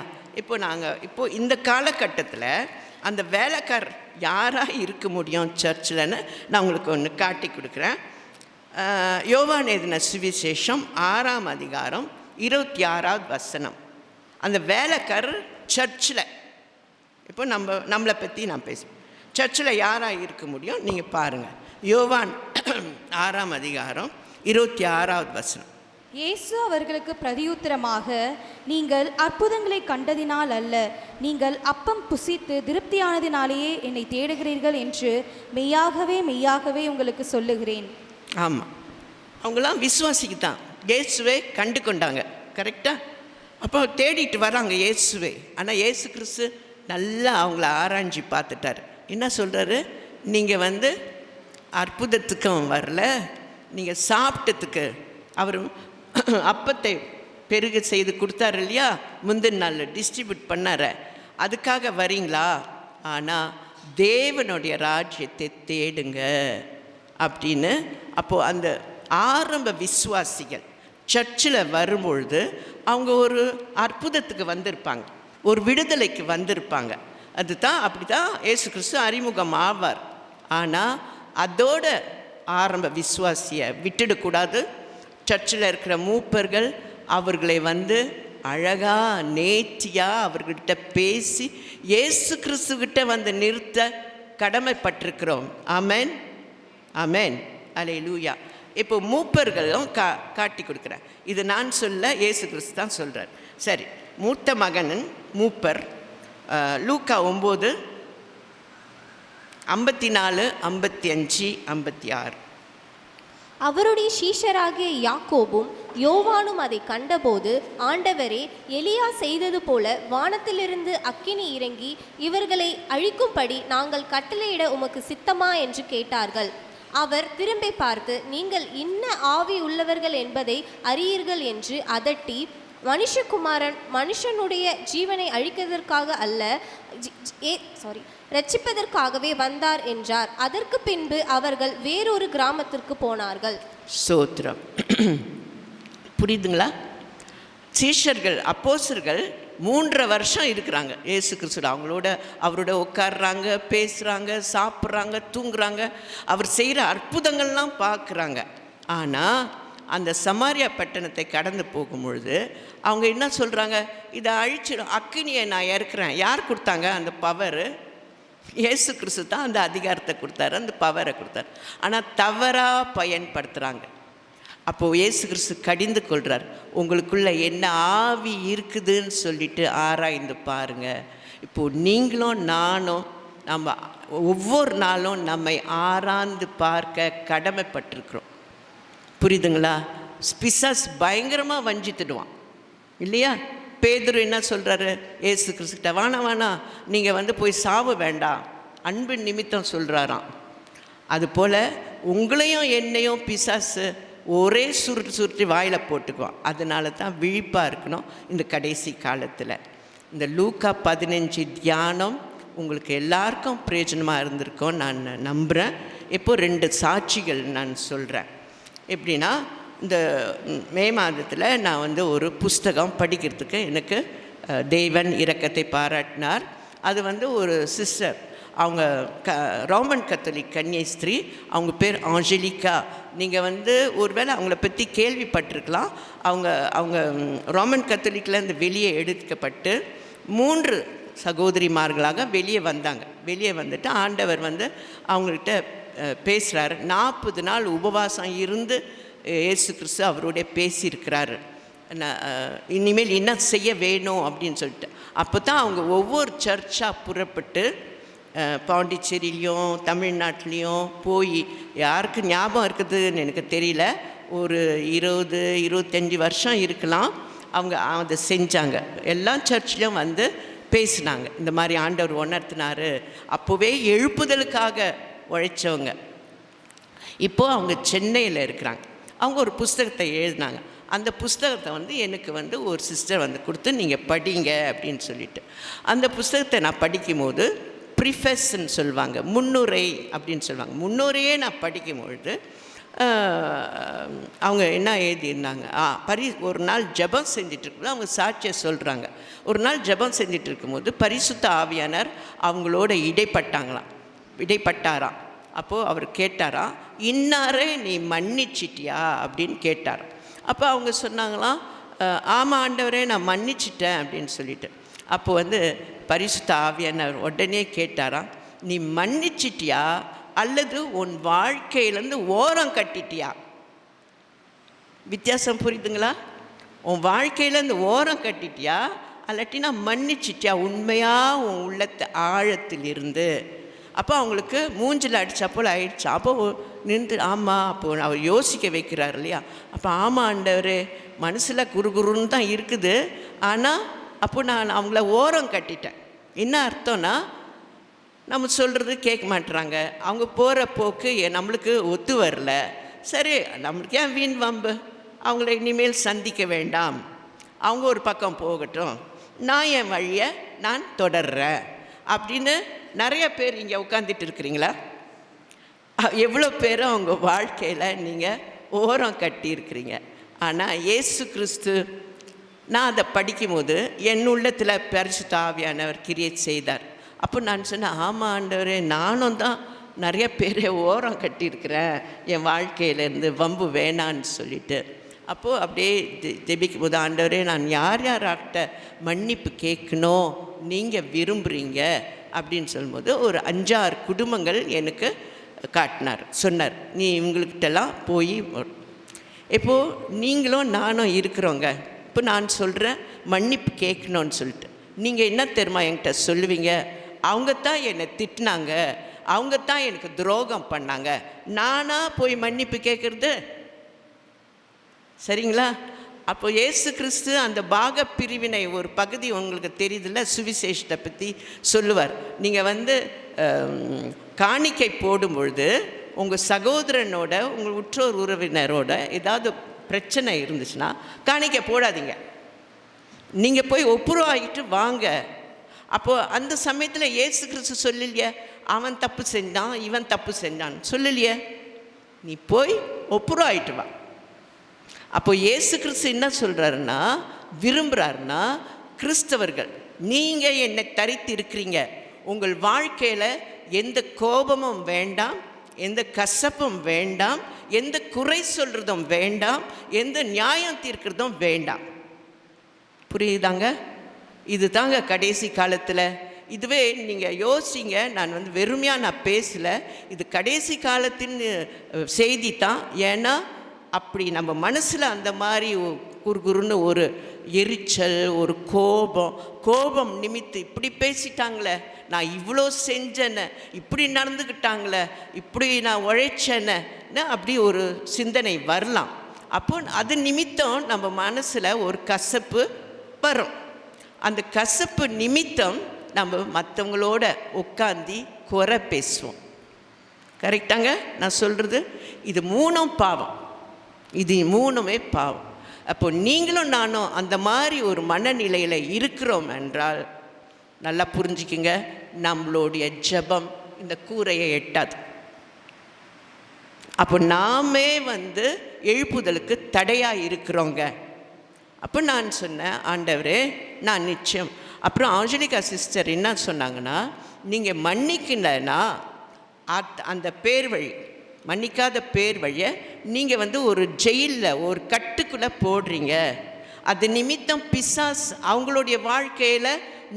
இப்போ இந்த காலகட்டத்தில் அந்த வேலைக்காரர் யாராக இருக்க முடியும் சர்ச்சில்னு நான் உங்களுக்கு ஒன்று காட்டி கொடுக்குறேன். யோவான் எழுதின சுவிசேஷம் 6ஆம் அதிகாரம் 26வது வசனம். அந்த வேலைக்காரர் சர்ச்சில், இப்போ நம்மளை பற்றி நான் பேசுவேன். சர்ச்சில் யாராக இருக்க முடியும்? நீங்கள் பாருங்கள், யோவான் 6ஆம் அதிகாரம் 26வது வசனம். இயேசு அவர்களுக்கு பிரதியுத்தரமாக, நீங்கள் அற்புதங்களை கண்டதினால் அல்ல, நீங்கள் அப்பம் புசித்து திருப்தியானதினாலேயே என்னை தேடுகிறீர்கள் என்று மெய்யாகவே உங்களுக்கு சொல்லுகிறேன். ஆமாம், அவங்களாம் விசுவாசிக்கு தான் இயேசுவை கண்டு கொண்டாங்க. கரெக்டாக? அப்போ தேடிட்டு வராங்க இயேசுவை. ஆனால் இயேசு கிறிஸ்து நல்லா அவங்கள ஆராய்ச்சி பார்த்துட்டார். என்ன சொல்கிறாரு? நீங்கள் அற்புதத்துக்கும் வரல, நீங்கள் சாப்பிட்டதுக்கு. அவர் அப்பத்தை பெருக செய்து கொடுத்தாரு இல்லையா, முந்தின நாள் டிஸ்ட்ரிபியூட் பண்ணார, அதுக்காக வரீங்களா? ஆனால் தேவனுடைய ராஜ்யத்தை தேடுங்க அப்படின்னு. அப்போது அந்த ஆரம்ப விசுவாசிகள் சர்ச்சில் வரும்பொழுது அவங்க ஒரு அற்புதத்துக்கு வந்திருப்பாங்க, ஒரு விடுதலைக்கு வந்திருப்பாங்க. அதுதான் அப்படி தான் இயேசு கிறிஸ்து அறிமுகம் ஆவார். ஆனால் அதோட ஆரம்ப விசுவாசியை விட்டுடக்கூடாது. சர்ச்சில் இருக்கிற மூப்பர்கள் அவர்களை அழகாக நேர்த்தியாக அவர்கிட்ட பேசி இயேசு கிறிஸ்துக்கிட்ட வந்து நிறுத்த கடமைப்பட்டிருக்கிறோம். ஆமென், ஆமென், அல்லேலூயா. இப்போ மூப்பர்களும் காட்டி கொடுக்குறேன். இது நான் சொல்ல, இயேசு கிறிஸ்து தான் சொல்கிறார். சரி, மூத்த மகனின் மூப்பர் லூக்கா 9 54, 55, 56. அவருடைய சீஷராகிய யாக்கோபும் யோவானும் அதை கண்டபோது, ஆண்டவரே, எலியா செய்தது போல வானத்திலிருந்து அக்கினி இறங்கி இவர்களை அழிக்கும்படி நாங்கள் கட்டளையிட உமக்கு சித்தமா என்று கேட்டார்கள். அவர் திரும்பி பார்த்து, நீங்கள் இன்ன ஆவி உள்ளவர்கள் என்பதை அறியீர்கள் என்று அதட்டி, மனுஷகுமாரன் மனுஷனுடைய ஜீவனை அழிக்கிறதற்காக அல்ல, ரட்சிப்பதற்காகவே வந்தார் என்றார். அதற்கு பின்பு அவர்கள் வேறொரு கிராமத்திற்கு போனார்கள். ஸ்தோத்திரம். புரியுதுங்களா? சீஷர்கள், அப்போஸ்தலர்கள் 3 வருஷம் இருக்கிறாங்க இயேசு கிறிஸ்துவோட. அவரோட உட்கார்றாங்க, பேசுகிறாங்க, சாப்பிட்றாங்க, தூங்குறாங்க, அவர் செய்கிற அற்புதங்கள்லாம் பார்க்குறாங்க. ஆனால் அந்த சமாரியா பட்டணத்தை கடந்து போகும்பொழுது அவங்க என்ன சொல்கிறாங்க? இதை அழிச்சிடும், அக்கினியை நான் இறக்குறேன். யார் கொடுத்தாங்க அந்த பவர்? இயேசு கிறிஸ்து தான் அந்த அதிகாரத்தை கொடுத்தாரு, அந்த பவரை கொடுத்தாரு. ஆனால் தவறாக பயன்படுத்துகிறாங்க. அப்போது இயேசு கிறிஸ்து கடிந்து கொள்கிறார். உங்களுக்குள்ளே என்ன ஆவி இருக்குதுன்னு சொல்லிட்டு ஆராய்ந்து பாருங்கள். இப்போது நீங்களும் நானும் நம்ம ஒவ்வொரு நாளும் நம்மை ஆராய்ந்து பார்க்க கடமைப்பட்டிருக்கிறோம். புரியுதுங்களா? பிசாசு பயங்கரமாக வஞ்சித்துடுவான் இல்லையா? பேதுரு என்ன சொல்கிறாரு ஏசு கிறிஸ்துக்கிட்ட? வேணா நீங்கள் போய் சாவு வேண்டாம், அன்பு நிமித்தம் சொல்கிறாராம். அதுபோல் உங்களையும் என்னையும் பிசாசு ஒரே சுருட்டி வாயில் போட்டுக்குவான். அதனால தான் விழிப்பாக இருக்கணும் இந்த கடைசி காலத்தில். இந்த லூக்கா 15 தியானம் உங்களுக்கு எல்லாருக்கும் பிரயோஜனமாக இருந்திருக்கும் நான் நம்புகிறேன். இப்போது 2 சாட்சிகள் நான் சொல்கிறேன். எப்படின்னா, இந்த மே மாதத்தில் நான் ஒரு புஸ்தகம் படிக்கிறதுக்கு எனக்கு தேவன் இரக்கத்தை பாராட்டினார். அது ஒரு சிஸ்டர், அவங்க ரோமன் கத்தோலிக் கன்னியஸ்திரீ, அவங்க பேர் ஆஞ்சலிகா. நீங்கள் ஒருவேளை அவங்கள பற்றி கேள்விப்பட்டிருக்கலாம். அவங்க ரோமன் கத்தோலிக்லேருந்து வெளியே எடுக்கப்பட்டு 3 சகோதரிமார்களாக வெளியே வந்தாங்க. வெளியே வந்துட்டு ஆண்டவர் அவங்கள்ட்ட பேசுகிறாரு. 40 நாள் உபவாசம் இருந்து இயேசு கிறிஸ்து அவரோட பேசியிருக்கிறாரு. இனிமேல் என்ன செய்ய வேணும் அப்படின்னு சொல்லிட்டு. அப்போ தான் அவங்க ஒவ்வொரு சர்ச்சாக புறப்பட்டு பாண்டிச்சேரியிலையும் தமிழ்நாட்டிலையும் போய், யாருக்கு ஞாபகம் இருக்குதுன்னு எனக்கு தெரியல, ஒரு 20-25 வருஷம் இருக்கலாம், அவங்க அதை செஞ்சாங்க. எல்லா சர்ச்லேயும் பேசினாங்க. இந்த மாதிரி ஆண்டவர் உணர்த்தினார். அப்போவே எழுப்புதலுக்காக உழைச்சவங்க. இப்போது அவங்க சென்னையில் இருக்கிறாங்க. அவங்க ஒரு புஸ்தகத்தை எழுதினாங்க. அந்த புஸ்தகத்தை எனக்கு ஒரு சிஸ்டர் கொடுத்து நீங்கள் படிங்க அப்படின்னு சொல்லிட்டு, அந்த புஸ்தகத்தை நான் படிக்கும்போது ப்ரிஃபெஸ்ன்னு சொல்லுவாங்க, முன்னுரை அப்படின்னு சொல்லுவாங்க. முன்னுரையே நான் படிக்கும்பொழுது அவங்க என்ன எழுதியிருந்தாங்க, ஒரு நாள் ஜெபம் செஞ்சிட்ருக்கும்போது அவங்க சாட்சியை சொல்கிறாங்க. ஒரு நாள் ஜெபம் செஞ்சிட்டு இருக்கும்போது பரிசுத்த ஆவியானவர் அவங்களோட இடைப்பட்டாராம். அப்போது அவர் கேட்டாராம், இன்னாரே நீ மன்னிச்சிட்டியா அப்படின்னு கேட்டார். அப்போ அவங்க சொன்னாங்களாம், ஆமாம் ஆண்டவரே நான் மன்னிச்சிட்டேன் அப்படின்னு சொல்லிட்டு. அப்போது பரிசுத்த ஆவியானவர் உடனே கேட்டாராம், நீ மன்னிச்சிட்டியா அல்லது உன் வாழ்க்கையிலேருந்து ஓரம் கட்டிட்டியா? வித்தியாசம் புரியுதுங்களா? உன் வாழ்க்கையிலேருந்து ஓரம் கட்டிட்டியா அல்லாட்டினா மன்னிச்சிட்டியா உண்மையாக உன் உள்ளத்தை ஆழத்தில் இருந்து? அப்போ அவங்களுக்கு மூஞ்சில் அடித்தா போல் ஆயிடுச்சு. அப்போ நின்று ஆமாம், அப்போது அவர் யோசிக்க வைக்கிறார் இல்லையா? அப்போ ஆமாம் ஆண்டவரே, மனசில் குறுகுறுன்னு தான் இருக்குது, ஆனால் அப்போ நான் அவங்கள ஓரம் கட்டிட்டேன். என்ன அர்த்தம்னா, நம்ம சொல்கிறது கேட்க மாட்டுறாங்க, அவங்க போகிற போக்கு நம்மளுக்கு ஒத்து வரல, சரி நம்மளுக்கு ஏன் வீண் வம்பு, அவங்கள இனிமேல் சந்திக்க வேண்டாம், அவங்க ஒரு பக்கம் போகட்டும், நான் என் வழியை நான் தொடர்றேன் அப்படின்னு நிறைய பேர் இங்கே உட்காந்துட்டு இருக்கிறீங்களா? எவ்வளோ பேரும் அவங்க வாழ்க்கையில் நீங்கள் ஓரம் கட்டியிருக்கிறீங்க. ஆனால் இயேசு கிறிஸ்து, நான் அதை படிக்கும்போது என் உள்ளத்தில் பரிசுத்த ஆவியானவர் கிரியேட் செய்தார். அப்போ நான் சொன்னேன், ஆமாம் ஆண்டவரே, நானும் தான் நிறைய பேரை ஓரம் கட்டியிருக்கிறேன் என் வாழ்க்கையிலேருந்து, வம்பு வேணான்னு சொல்லிட்டு. அப்போது அப்படியே ஜெபிக்கும் போது, ஆண்டவரே நான் யார் யார்கிட்ட மன்னிப்பு கேட்கணும் நீங்கள் விரும்புகிறீங்க அப்படின்னு சொல்லும்போது ஒரு 5-6 குடும்பங்கள் எனக்கு சொன்னார். நீ இவங்களுக்கிட்டலாம் போய் இப்போது நீங்களும் நானும் இருக்கிறோங்க. இப்போ நான் சொல்கிறேன் மன்னிப்பு கேட்கணும்னு சொல்லிட்டு, நீங்கள் என்ன தெரியுமா என்கிட்ட சொல்லுவீங்க? அவங்க தான் என்னை திட்டினாங்க, அவங்க தான் எனக்கு துரோகம் பண்ணாங்க, நானாக போய் மன்னிப்பு கேட்குறது? சரிங்களா? அப்போ இயேசு கிறிஸ்து அந்த பாக பிரிவினை ஒரு பகுதி உங்களுக்கு தெரியுதுல்ல, சுவிசேஷத்தை பற்றி சொல்லுவார். நீங்கள் காணிக்கை போடும்பொழுது உங்கள் சகோதரனோட உங்கள் உற்றோர் உறவினரோட ஏதாவது பிரச்சனை இருந்துச்சுன்னா காணிக்கை போடாதீங்க, நீங்கள் போய் ஒப்புரவாகிட்டு வாங்க. அப்போது அந்த சமயத்தில் இயேசு கிறிஸ்து சொல்லலையே அவன் தப்பு செஞ்சான் இவன் தப்பு செஞ்சான் சொல்லலையே, நீ போய் ஒப்புரவாகிட்டு வா. அப்போ இயேசு கிறிஸ்து என்ன சொல்கிறாருன்னா, விரும்புகிறாருன்னா, கிறிஸ்தவர்கள் நீங்கள் என்னை தரித்து இருக்கிறீங்க, உங்கள் வாழ்க்கையில் எந்த கோபமும் வேண்டாம், எந்த கசப்பும் வேண்டாம், எந்த குறை சொல்கிறதும் வேண்டாம், எந்த நியாயம் தீர்க்கிறதும் வேண்டாம். புரியுதாங்க? இது தாங்க கடைசி காலத்தில். இதுவே நீங்கள் யோசிங்க, நான் வெறுமையாக நான் பேசலை, இது கடைசி காலத்தின் செய்தி தான். ஏன்னா அப்படி நம்ம மனசில் அந்த மாதிரி குறுகுறுன்னு ஒரு எரிச்சல், ஒரு கோபம் நிமித்து இப்படி பேசிட்டாங்களே, நான் இவ்வளோ செஞ்சேன்னு, இப்படி நடந்துக்கிட்டாங்களே, இப்படி நான் உழைச்சேன்னு அப்படி ஒரு சிந்தனை வரலாம். அப்போ அது நிமித்தம் நம்ம மனசில் ஒரு கசப்பு வரும். அந்த கசப்பு நிமித்தம் நம்ம மற்றவங்களோட உட்காந்து குறை பேசுவோம். கரெக்டாங்க நான் சொல்கிறது? இது 3ம் பாவம், இது 3மே பாவம். அப்போ நீங்களும் நானும் அந்த மாதிரி ஒரு மனநிலையில் இருக்கிறோம் என்றால் நல்லா புரிஞ்சுக்கிங்க, நம்மளுடைய ஜெபம் இந்த கூரையை எட்டாது. அப்போ நாமே எழுப்புதலுக்கு தடையாக இருக்கிறோங்க. அப்போ நான் சொன்னேன், ஆண்டவரே நான் நிச்சயம். அப்புறம் ஆஞ்சலிகா சிஸ்டர் என்ன சொன்னாங்கன்னா, நீங்கள் மன்னிக்கலைன்னா அந்த பேர் வழி, மன்னிக்காத பேர் வழியை நீங்கள் ஒரு ஜெயிலில் ஒரு கட்டுக்குள்ளே போடுறீங்க, அது நிமித்தம் பிசாஸ் அவங்களுடைய வாழ்க்கையில்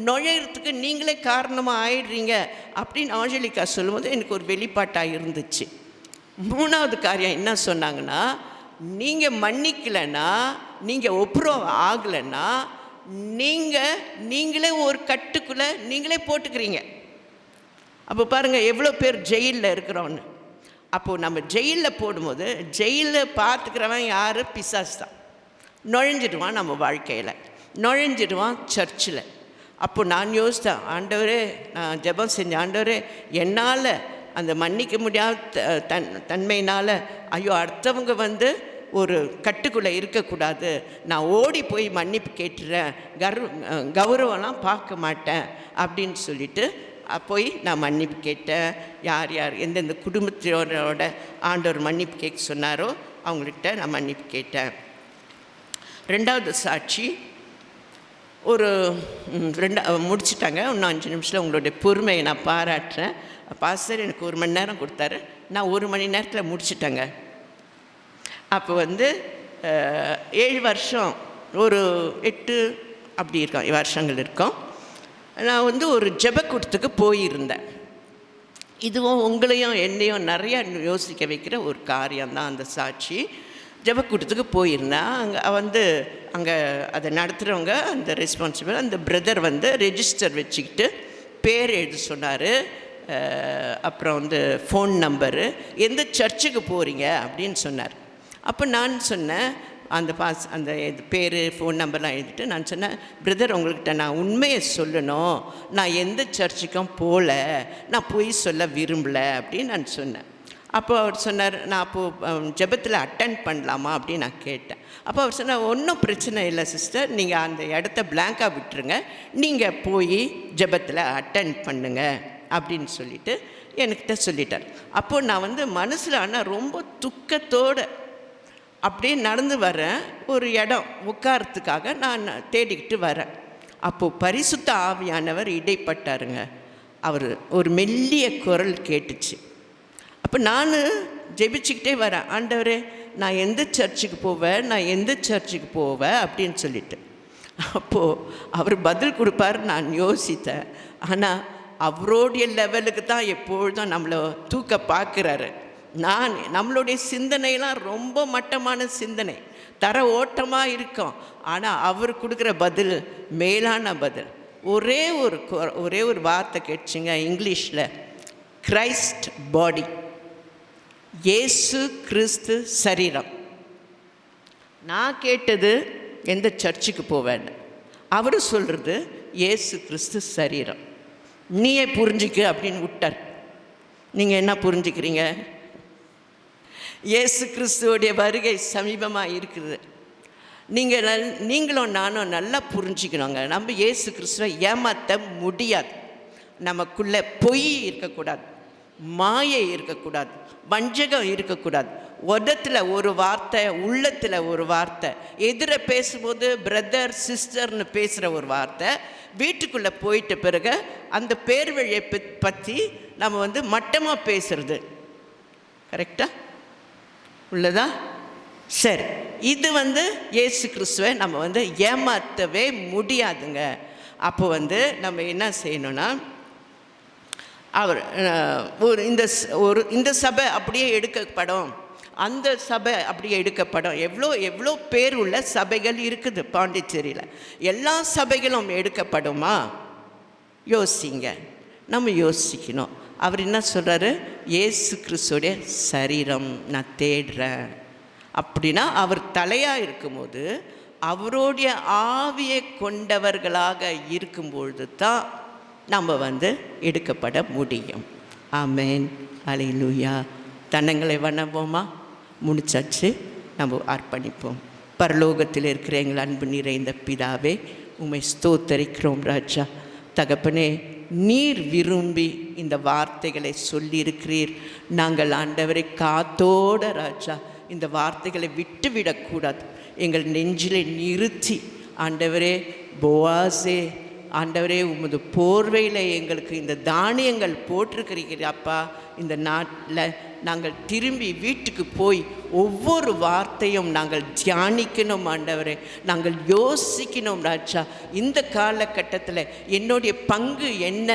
நுழையிறதுக்கு நீங்களே காரணமாக ஆயிடுறீங்க அப்படின்னு ஆஞ்சலிகா சொல்லும்போது எனக்கு ஒரு வெளிப்பாட்டாக இருந்துச்சு. 3வது காரியம் என்ன சொன்னாங்கன்னா, நீங்கள் மன்னிக்கலைன்னா, நீங்கள் ஒப்புரவு ஆகலைன்னா நீங்களே ஒரு கட்டுக்குள்ளே நீங்களே போட்டுக்கிறீங்க. அப்போ பாருங்கள் எவ்வளோ பேர் ஜெயிலில் இருக்கிறோன்னு. அப்போது நம்ம ஜெயிலில் போடும்போது ஜெயிலில் பார்த்துக்கிறவன் யார்? பிசாசு தான். நுழைஞ்சிடுவான் நம்ம வாழ்க்கையில், நுழைஞ்சிடுவான் சர்ச்சில். அப்போ நான் யோசித்தேன், ஆண்டவரே நான் ஜெபம் செஞ்சேன், ஆண்டவரே என்னால் அந்த மன்னிக்க முடியாத தன்மையினால் ஐயோ அடுத்தவங்க ஒரு கட்டுக்குள்ளே இருக்கக்கூடாது, நான் ஓடி போய் மன்னிப்பு கேட்டுறேன், கௌரவம்லாம் பார்க்க மாட்டேன் அப்படின்னு சொல்லிட்டு போய் நான் மன்னிப்பு கேட்டேன். யார் யார் எந்தெந்த குடும்பத்தினரோட ஆண்டவர் மன்னிப்பு கேட்க சொன்னாரோ அவங்கள்ட்ட நான் மன்னிப்பு கேட்டேன். 2வது சாட்சி ஒரு முடிச்சிட்டாங்க. இன்னும் 5 நிமிஷத்தில் உங்களுடைய பொறுமையை நான் பாராட்டுறேன். பாஸ்டர் எனக்கு 1 மணி நேரம் கொடுத்தாரு, நான் 1 மணி நேரத்தில் முடிச்சிட்டேங்க. அப்போ 7 வருஷம் ஒரு 8 அப்படி இருக்கோம் வருஷங்கள் இருக்கோம். நான் ஒரு ஜெபக்கூட்டத்துக்கு போயிருந்தேன். இதுவும் உங்களையும் என்னையும் நிறையா யோசிக்க வைக்கிற ஒரு காரியம்தான் அந்த சாட்சி. ஜெபக்கூட்டத்துக்கு போயிருந்தேன். அங்கே அதை நடத்துகிறவங்க அந்த ரெஸ்பான்சிபிள் அந்த பிரதர் ரெஜிஸ்டர் வச்சுக்கிட்டு பேர் எழுத சொன்னார். அப்புறம் ஃபோன் நம்பரு, எந்த சர்ச்சுக்கு போகிறீங்க அப்படின்னு சொன்னார். அப்போ நான் சொன்னேன், அந்த பேர் ஃபோன் நம்பர்லாம் எழுதிட்டு நான் சொன்னேன், பிரதர் உங்கள்கிட்ட நான் உண்மையை சொல்லணும், நான் எந்த சர்ச்சுக்கும் போகல, நான் போய் சொல்ல விரும்பலை அப்படின்னு நான் சொன்னேன். அப்போ அவர் சொன்னார், நான் அப்போது ஜெபத்தில் அட்டென்ட் பண்ணலாமா அப்படின்னு நான் கேட்டேன். அப்போ அவர் சொன்னார், ஒன்றும் பிரச்சனை இல்லை சிஸ்டர், நீங்கள் அந்த இடத்த பிளாங்காக விட்டுருங்க, நீங்கள் போய் ஜெபத்தில் அட்டென்ட் பண்ணுங்க அப்படின்னு சொல்லிவிட்டு என்கிட்ட சொல்லிட்டார். அப்போது நான் மனசில் ஆனால் ரொம்ப துக்கத்தோடு அப்படியே நடந்து வரேன். ஒரு இடம் உட்காரத்துக்காக நான் தேடிக்கிட்டு வரேன். அப்போது பரிசுத்த ஆவியானவர் இடைப்பட்டாருங்க. அவர் ஒரு மெல்லிய குரல் கேட்டுச்சு. அப்போ நான் ஜெபிச்சுக்கிட்டே வரேன், ஆண்டவரே நான் எந்த சர்ச்சுக்கு போவேன் அப்படின்னு சொல்லிட்டு. அப்போது அவர் பதில் கொடுப்பார். நான் யோசித்தேன், ஆனால் அவருடைய லெவலுக்கு தான் எப்பொழுதும் நம்மளை தூக்க பார்க்குறாரு. நம்மளுடைய சிந்தனைலாம் ரொம்ப மட்டமான சிந்தனை, தர ஓட்டமாக இருக்கும். ஆனால் அவர் கொடுக்குற பதில் மேலான பதில். ஒரே ஒரு வார்த்தை கேட்டுச்சுங்க இங்கிலீஷில், கிரைஸ்ட் பாடி, இயேசு கிறிஸ்து சரீரம். நான் கேட்டது எந்த சர்ச்சுக்கு போவேன்னு, அவர் சொல்கிறது இயேசு கிறிஸ்து சரீரம். நீயே புரிஞ்சிக்க அப்படின்னு விட்டார். நீங்கள் என்ன புரிஞ்சுக்கிறீங்க? இயேசு கிறிஸ்துவோடைய வருகை சமீபமாக இருக்குது. நீங்களும் நானும் நல்லா புரிஞ்சுக்கணுங்க. நம்ம இயேசு கிறிஸ்துவை ஏமாற்ற முடியாது. நமக்குள்ளே பொய் இருக்கக்கூடாது, மாயை இருக்கக்கூடாது, வஞ்சகம் இருக்கக்கூடாது. உதத்தில் ஒரு வார்த்தை, உள்ளத்தில் ஒரு வார்த்தை, எதிர பேசும்போது பிரதர் சிஸ்டர்னு பேசுகிற ஒரு வார்த்தை, வீட்டுக்குள்ளே போயிட்ட பிறகு அந்த பேர் வழியை பற்றி நம்ம மட்டமாக பேசுறது கரெக்டாக உள்ளதா? சரி, இது இயேசு கிறிஸ்துவை நம்ம ஏமாற்றவே முடியாதுங்க. அப்போ நம்ம என்ன செய்யணும்னா, அவர் இந்த சபை அப்படியே எடுக்கப்படும், அந்த சபை அப்படியே எடுக்கப்படும். எவ்வளோ பேர் உள்ள சபைகள் இருக்குது பாண்டிச்சேரியில். எல்லா சபைகளும் எடுக்கப்படுமா? யோசிங்க, நம்ம யோசிக்கணும். அவர் என்ன சொல்கிறாரு? இயேசு கிறிஸ்துடைய சரீரம் நான் தேடுறேன் அப்படின்னா, அவர் தலையாக இருக்கும்போது அவருடைய ஆவியை கொண்டவர்களாக இருக்கும்பொழுது தான் நம்ம எடுக்கப்பட முடியும். ஆமென், அல்லேலூயா. தன்னங்களை வணங்குவோமா? முடிச்சாச்சு, நம்ம அர்ப்பணிப்போம். பரலோகத்தில் இருக்கிற எங்கள் அன்பு நிறைந்த பிதாவே, உம்மை ஸ்தோத்தரிக்கிறோம் ராஜா. தகப்பனே, நீர் விரும்பி இந்த வார்த்தைகளை சொல்லியிருக்கிறீர். நாங்கள் ஆண்டவரை காத்தோட ராஜா இந்த வார்த்தைகளை விட்டுவிடக்கூடாது. எங்கள் நெஞ்சிலை நிறுத்தி ஆண்டவரே, போவாசே ஆண்டவரே, உமது போர்வையில் எங்களுக்கு இந்த தானியங்கள் போட்டிருக்கிறீங்கப்பா. இந்த நாட்டில் நாங்கள் திரும்பி வீட்டுக்கு போய் ஒவ்வொரு வார்த்தையும் நாங்கள் தியானிக்கணும் ஆண்டவரே, நாங்கள் யோசிக்கணும் ராஜா. இந்த காலகட்டத்தில் என்னுடைய பங்கு என்ன?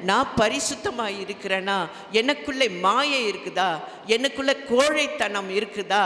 நான் பரிசுத்தமாக இருக்கிறேனா? எனக்குள்ளே மாயை இருக்குதா? எனக்குள்ளே கோழைத்தனம் இருக்குதா?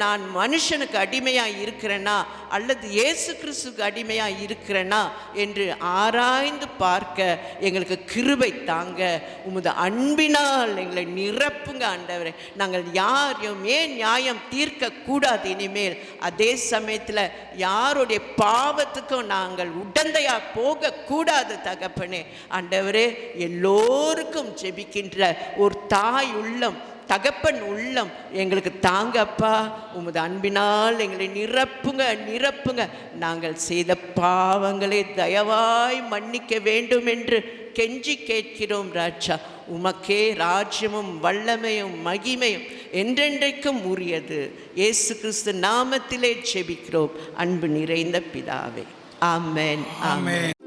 நான் மனுஷனுக்கு அடிமையாக இருக்கிறேனா அல்லது இயேசு கிறிஸ்துக்கு அடிமையாக இருக்கிறேனா என்று ஆராய்ந்து பார்க்க எங்களுக்கு கிருபை தாங்க. உமது அன்பினால் எங்களை நிரப்புங்க ஆண்டவரே. நாங்கள் யாரையும் ஏன் நியாயம் தீர்க்கக்கூடாது இனிமேல். அதே சமயத்தில் யாருடைய பாவத்துக்கும் நாங்கள் உடந்தையாக போகக்கூடாது தகப்பனே. ஆண்டவரே, எல்லோருக்கும் ஜெபிக்கின்ற ஒரு தாய் உள்ளம், தகப்பன் உள்ளம் எங்களுக்கு தாங்கப்பா. உமது அன்பினால் எங்களை நிரப்புங்க. நாங்கள் செய்த பாவங்களை தயவாய் மன்னிக்க வேண்டும் என்று கெஞ்சி கேட்கிறோம் ராஜா. உமக்கே ராஜ்யமும் வல்லமையும் மகிமையும் என்றென்றைக்கும் உரியது. இயேசு கிறிஸ்து நாமத்திலே ஜெபிக்கிறோம் அன்பு நிறைந்த பிதாவே. ஆமென், ஆமென்.